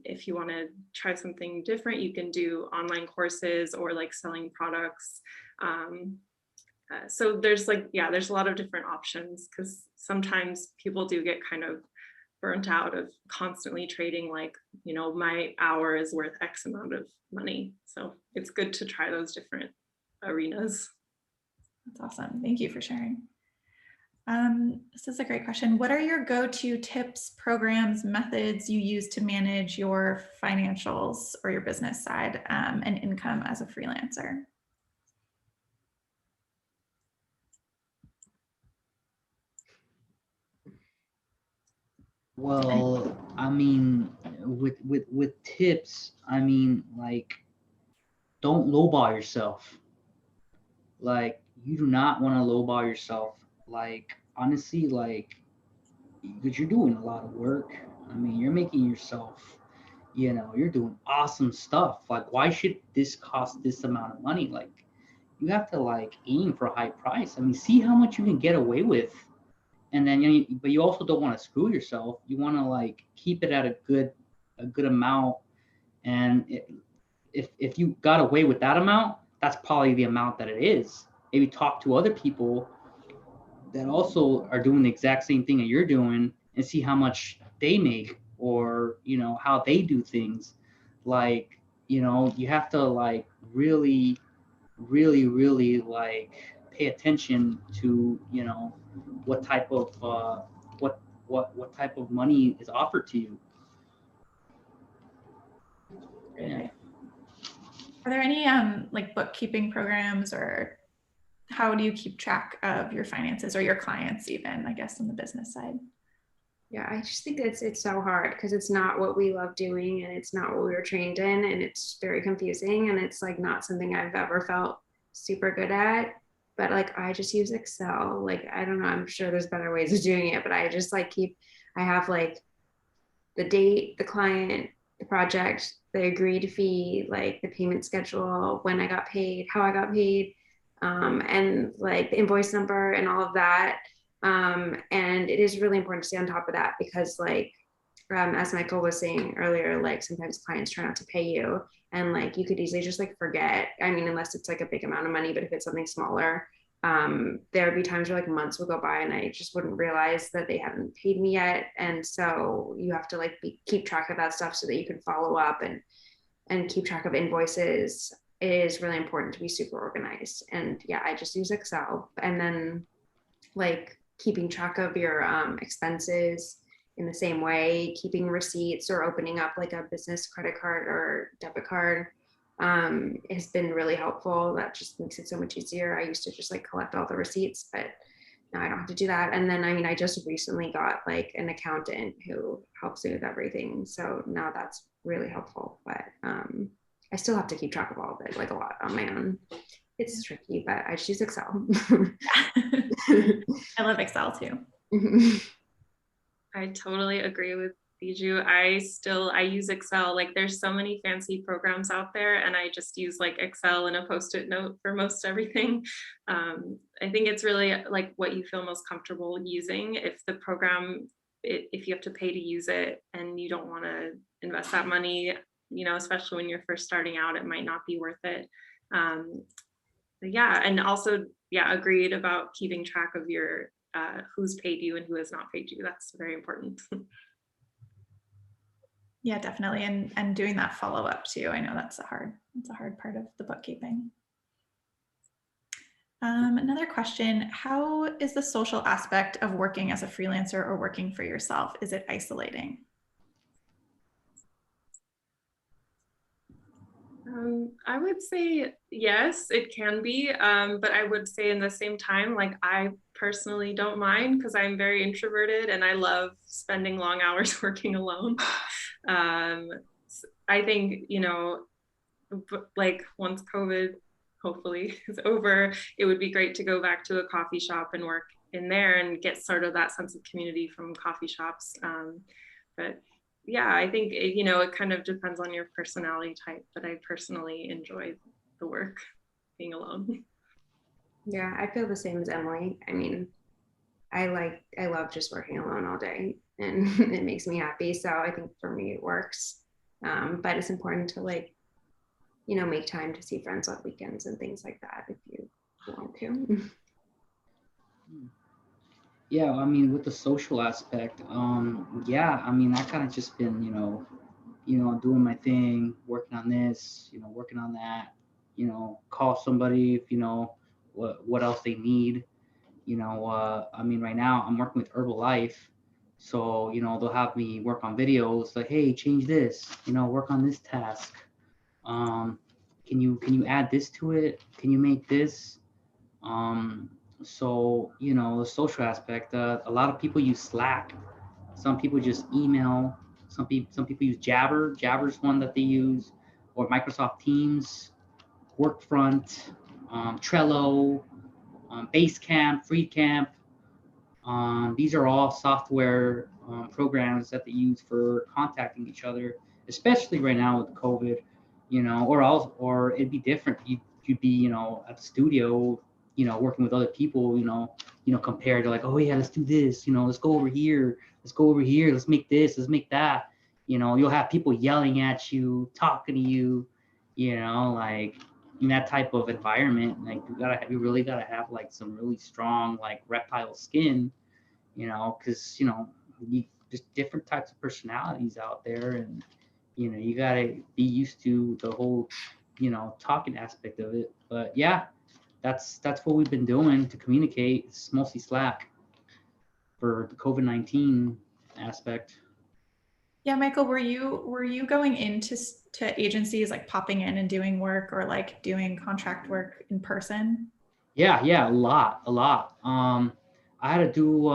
if you want to try something different, you can do online courses or like selling products. So there's like, yeah, there's a lot of different options, because sometimes people do get kind of burnt out of constantly trading, like, my hour is worth X amount of money. So it's good to try those different arenas. That's awesome. Thank you for sharing. This is a great question. What are your go-to tips, programs, methods you use to manage your financials or your business side and income as a freelancer? Well, I mean, with tips, I mean, like, don't lowball yourself. Like, you do not want to lowball yourself. Like, honestly, like, because you're doing a lot of work. I mean, you're making yourself, you're doing awesome stuff. Like, why should this cost this amount of money? Like, you have to like aim for a high price. I mean, see how much you can get away with, and then but you also don't want to screw yourself. You want to like keep it at a good amount, and if you got away with that amount, that's probably the amount that it is. Maybe talk to other people that also are doing the exact same thing that you're doing and see how much they make, or how they do things. Like, you have to like really really really like pay attention to what type of what type of money is offered to you. Yeah. Are there any like bookkeeping programs, or how do you keep track of your finances or your clients, even, I guess, on the business side? Yeah, I just think it's so hard because it's not what we love doing, and it's not what we were trained in, and it's very confusing, and it's like not something I've ever felt super good at. But like I just use Excel. Like I don't know, I'm sure there's better ways of doing it, but I just like I have like the date, the client, the project, the agreed fee, like the payment schedule, when I got paid, how I got paid, and like the invoice number and all of that. And it is really important to stay on top of that because like, as Michael was saying earlier, like sometimes clients try not to pay you, and like you could easily just like forget. I mean, unless it's like a big amount of money, but if it's something smaller, there would be times where like months would go by and I just wouldn't realize that they hadn't paid me yet. And so you have to like keep track of that stuff so that you can follow up and keep track of invoices. It is really important to be super organized. And yeah, I just use Excel, and then like keeping track of your expenses in the same way, keeping receipts or opening up like a business credit card or debit card has been really helpful. That just makes it so much easier. I used to just like collect all the receipts, but now I don't have to do that. And then, I mean, I just recently got like an accountant who helps me with everything. So now that's really helpful, but I still have to keep track of all of it, like a lot on my own. It's tricky, but I just use Excel. I love Excel too. I totally agree with Biju. I use Excel. Like there's so many fancy programs out there, and I just use like Excel and a post-it note for most everything. I think it's really like what you feel most comfortable using. If the program, if you have to pay to use it and you don't want to invest that money, especially when you're first starting out, it might not be worth it. Yeah, and also, yeah, agreed about keeping track of your who's paid you and who has not paid you. That's very important. Yeah, definitely. And doing that follow-up too. I know that's a hard part of the bookkeeping. Another question, how is the social aspect of working as a freelancer or working for yourself? Is it isolating? I would say yes, it can be, but I would say in the same time, like I personally don't mind because I'm very introverted and I love spending long hours working alone. I think, like once COVID hopefully is over, it would be great to go back to a coffee shop and work in there and get sort of that sense of community from coffee shops. But yeah, I think it kind of depends on your personality type, but I personally enjoy the work being alone. Yeah, I feel the same as Emily. I mean, I love just working alone all day, and it makes me happy. So I think for me it works. But it's important to like, make time to see friends on weekends and things like that if you want to. Yeah, I mean, with the social aspect, yeah, I mean, I kind of just been, doing my thing, working on this, working on that, call somebody if, what else they need. I mean, right now I'm working with Herbalife, so, they'll have me work on videos like, hey, change this, work on this task. Can you add this to it? Can you make this? So, the social aspect, a lot of people use Slack. Some people just email. Some people use Jabber. Jabber's one that they use, or Microsoft Teams. Workfront, Trello, Basecamp, FreeCamp. These are all software programs that they use for contacting each other, especially right now with COVID, or it'd be different. You'd be, at the studio, working with other people, compared to like, oh yeah, let's do this, let's go over here, let's make this, let's make that. You'll have people yelling at you, talking to you, like in that type of environment. Like you really gotta have like some really strong like reptile skin, because there's different types of personalities out there, and you gotta be used to the whole talking aspect of it. But yeah, that's what we've been doing to communicate. It's mostly Slack for the COVID-19 aspect. Yeah, Michael, were you going into to agencies, like popping in and doing work, or like doing contract work in person? Yeah, a lot. I had to do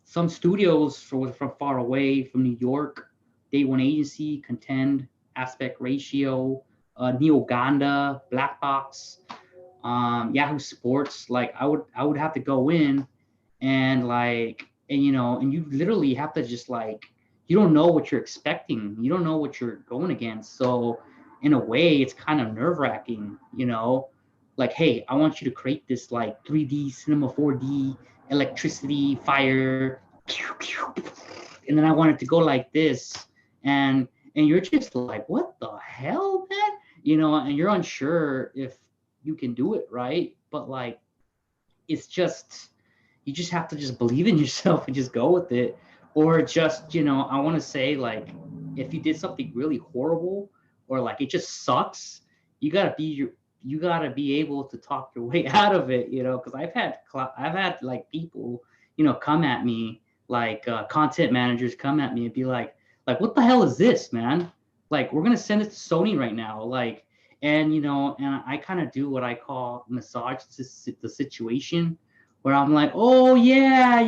some studios from far away, from New York, Day One Agency, Contend, Aspect Ratio, Neoganda, Black Box, Yahoo Sports. Like I would have to go in and and you literally have to just like, you don't know what you're expecting, you don't know what you're going against. So in a way, it's kind of nerve-wracking, like, hey, I want you to create this like 3D cinema, 4D electricity fire, and then I want it to go like this, and you're just like, what the hell, man? And you're unsure if you can do it right, but like, it's just, you just have to just believe in yourself and just go with it. Or just, I want to say, like, if you did something really horrible, or like it just sucks, you gotta be able to talk your way out of it, because I've had like people, come at me, like content managers come at me and be like, what the hell is this, man? Like, we're gonna send it to Sony right now, like, and I kind of do what I call massage the situation, where I'm like, oh yeah,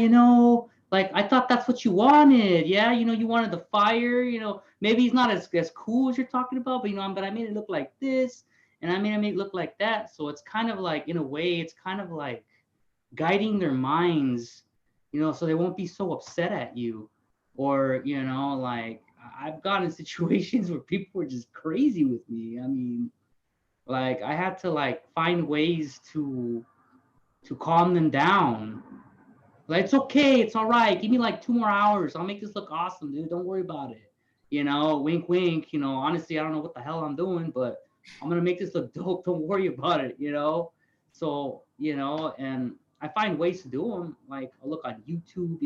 like, I thought that's what you wanted. Yeah, you wanted the fire, maybe he's not as cool as you're talking about, but I made it look like this, and I made it look like that. So it's kind of like, in a way, it's kind of like guiding their minds, so they won't be so upset at you. Or, like, I've gotten in situations where people were just crazy with me. I mean, like, I had to like find ways to calm them down. Like, it's okay, it's all right. Give me like 2 more hours. I'll make this look awesome, dude. Don't worry about it. Wink, wink. Honestly, I don't know what the hell I'm doing, but I'm gonna make this look dope. Don't worry about it. So and I find ways to do them. Like, I look on YouTube.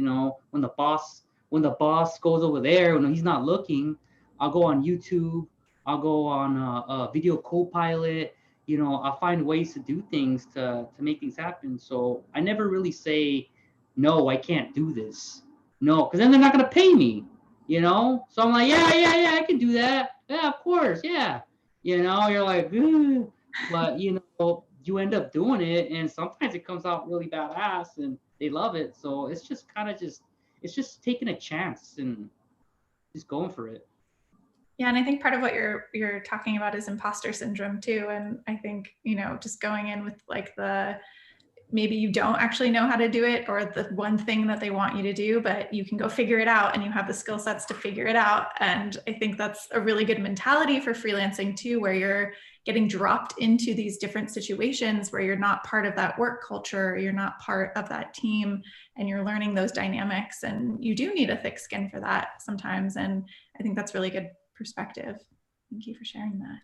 When the boss goes over there, when he's not looking, I'll go on YouTube. I'll go on Video Copilot. I'll find ways to do things to make things happen. So I never really say, no, I can't do this. No, because then they're not gonna pay me. So I'm like, yeah, I can do that. Yeah, of course, yeah. You're like, ugh. But you end up doing it, and sometimes it comes out really badass, and they love it. So it's just kind of it's just taking a chance and just going for it. Yeah, and I think part of what you're talking about is imposter syndrome too. And I think, just going in with like maybe you don't actually know how to do it, or the one thing that they want you to do, but you can go figure it out, and you have the skill sets to figure it out. And I think that's a really good mentality for freelancing too, where you're getting dropped into these different situations where you're not part of that work culture, you're not part of that team, and you're learning those dynamics. And you do need a thick skin for that sometimes. And I think that's really good perspective. Thank you for sharing that.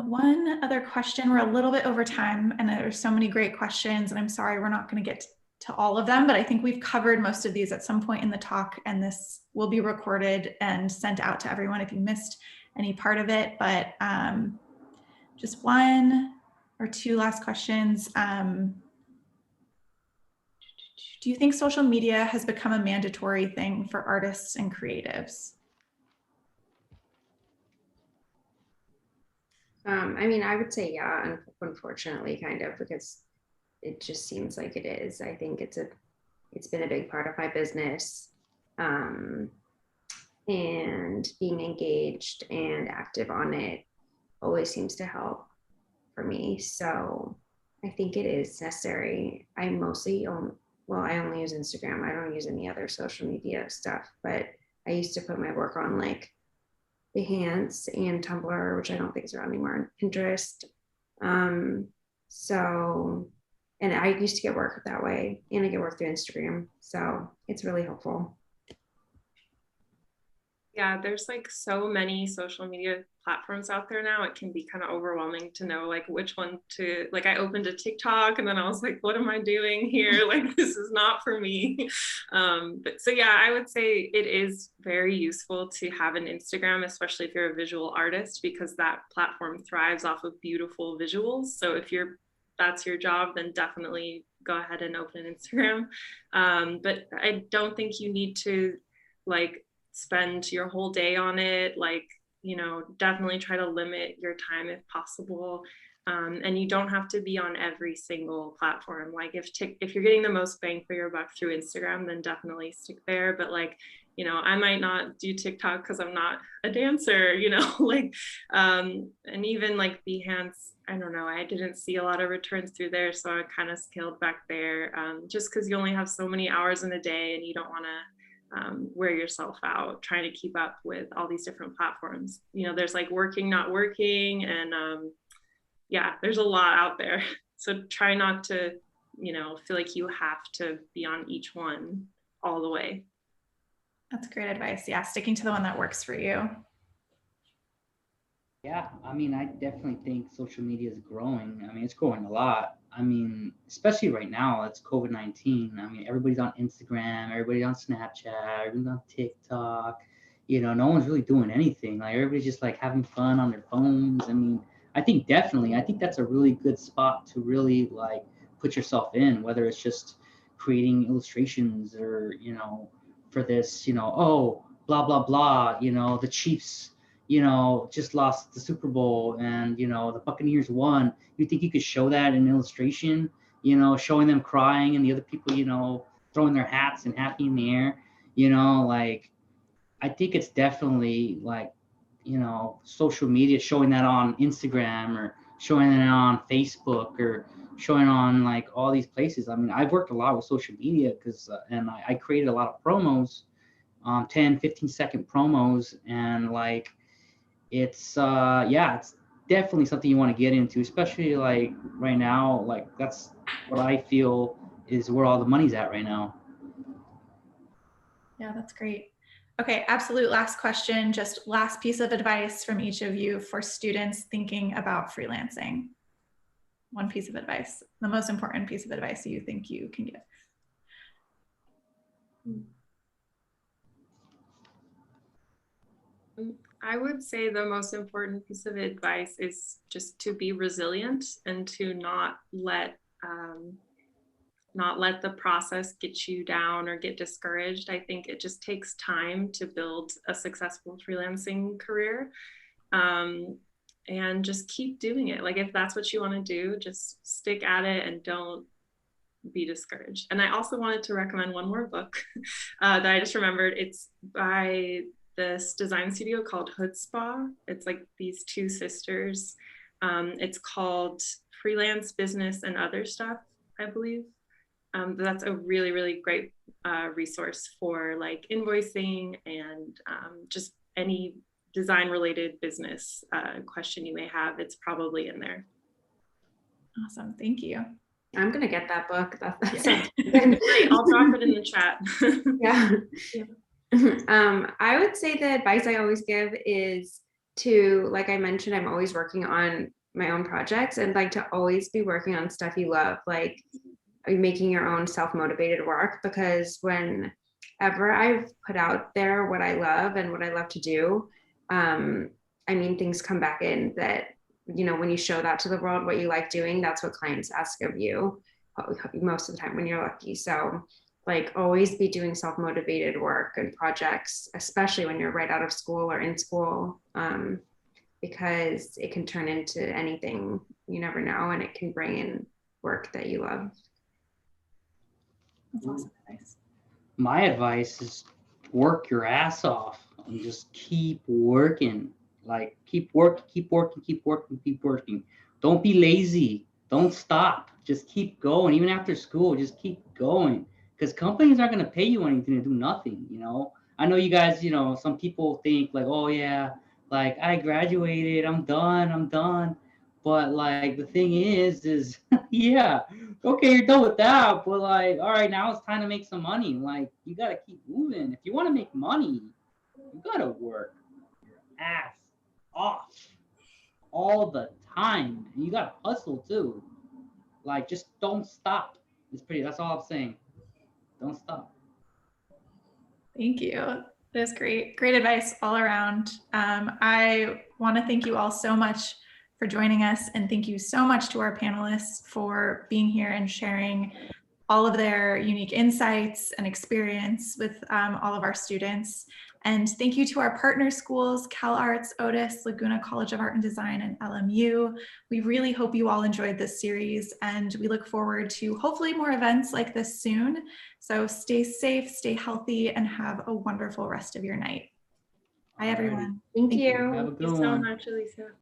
One other question. We're a little bit over time, and there's so many great questions, and I'm sorry we're not going to get to all of them, but I think we've covered most of these at some point in the talk, and this will be recorded and sent out to everyone if you missed any part of it. But just one or two last questions. Do you think social media has become a mandatory thing for artists and creatives? I mean, I would say yeah, unfortunately, kind of, because it just seems like it is. I think it's been a big part of my business, and being engaged and active on it always seems to help for me. So I think it is necessary. I mostly I only use Instagram. I don't use any other social media stuff, but I used to put my work on like Behance and Tumblr, which I don't think is around anymore, and Pinterest. So, and I used to get work that way, and I get work through Instagram. So it's really helpful. Yeah, there's like so many social media platforms out there now. It can be kind of overwhelming to know like which one to, like I opened a TikTok and then I was like, what am I doing here? Like, this is not for me. But so yeah, I would say it is very useful to have an Instagram, especially if you're a visual artist, because that platform thrives off of beautiful visuals. So if that's your job, then definitely go ahead and open an Instagram. But I don't think you need to like spend your whole day on it. Like, definitely try to limit your time if possible. And you don't have to be on every single platform. Like if you're getting the most bang for your buck through Instagram, then definitely stick there. But like, I might not do TikTok because I'm not a dancer, like, and even like Behance, I don't know, I didn't see a lot of returns through there. So I kind of scaled back there, just because you only have so many hours in a day and you don't want to wear yourself out trying to keep up with all these different platforms. There's like working, not working, and yeah, there's a lot out there. So try not to, feel like you have to be on each one all the way. That's great advice. Yeah, sticking to the one that works for you. Yeah, I mean, I definitely think social media is growing. I mean, it's growing a lot. I mean, especially right now, it's COVID-19. I mean, everybody's on Instagram, everybody's on Snapchat, everybody's on TikTok. No one's really doing anything. Like, everybody's just like having fun on their phones. I mean, I think that's a really good spot to really like put yourself in, whether it's just creating illustrations or, for this, oh, blah, blah, blah, the Chiefs just lost the Super Bowl and, the Buccaneers won. You think you could show that in illustration, showing them crying and the other people, throwing their hats and happy in the air, like, I think it's definitely like, social media, showing that on Instagram or showing it on Facebook or showing on like all these places. I mean, I've worked a lot with social media and I created a lot of promos, 10, 15-second promos, and like, it's definitely something you want to get into, especially like right now. Like, that's what I feel is where all the money's at right now. Yeah, that's great. Okay, absolute last question, just last piece of advice from each of you for students thinking about freelancing. One piece of advice, the most important piece of advice you think you can give. I would say the most important piece of advice is just to be resilient and to not let the process get you down or get discouraged. I think it just takes time to build a successful freelancing career, and just keep doing it. Like, if that's what you want to do, just stick at it and don't be discouraged. And I also wanted to recommend one more book that I just remembered. It's by this design studio called Hood Spa. It's like these two sisters. It's called Freelance, Business, and Other Stuff, I believe. That's a really, really great resource for like invoicing and just any design related business question you may have. It's probably in there. Awesome, thank you. I'm gonna get that book. Great, I'll drop it in the chat. Yeah. I would say the advice I always give is to, like I mentioned, I'm always working on my own projects, and like to always be working on stuff you love, like making your own self-motivated work, because whenever I've put out there what I love and what I love to do, I mean, things come back in that, when you show that to the world, what you like doing, that's what clients ask of you most of the time when you're lucky. So like, always be doing self-motivated work and projects, especially when you're right out of school or in school, because it can turn into anything. You never know, and it can bring in work that you love. That's awesome advice. My advice is work your ass off and just keep working. Like keep working, keep working, keep working, keep working. Don't be lazy. Don't stop. Just keep going. Even after school, just keep going. Because companies aren't gonna pay you anything to do nothing, you know. I know you guys, you know, some people think like, oh yeah, like I graduated, I'm done. But like the thing is yeah, okay, you're done with that, but like, all right, now it's time to make some money. Like you gotta keep moving. If you want to make money, you gotta work your ass off all the time. And you gotta hustle too. Like just don't stop. That's all I'm saying. Don't stop. Thank you. That's great. Great advice all around. I want to thank you all so much for joining us, and thank you so much to our panelists for being here and sharing all of their unique insights and experience with all of our students. And thank you to our partner schools, CalArts, Otis, Laguna College of Art and Design, and LMU. We really hope you all enjoyed this series, and we look forward to hopefully more events like this soon. So stay safe, stay healthy, and have a wonderful rest of your night. Bye, everyone. Thank you. Have a Thank good you so one. much, Alicia.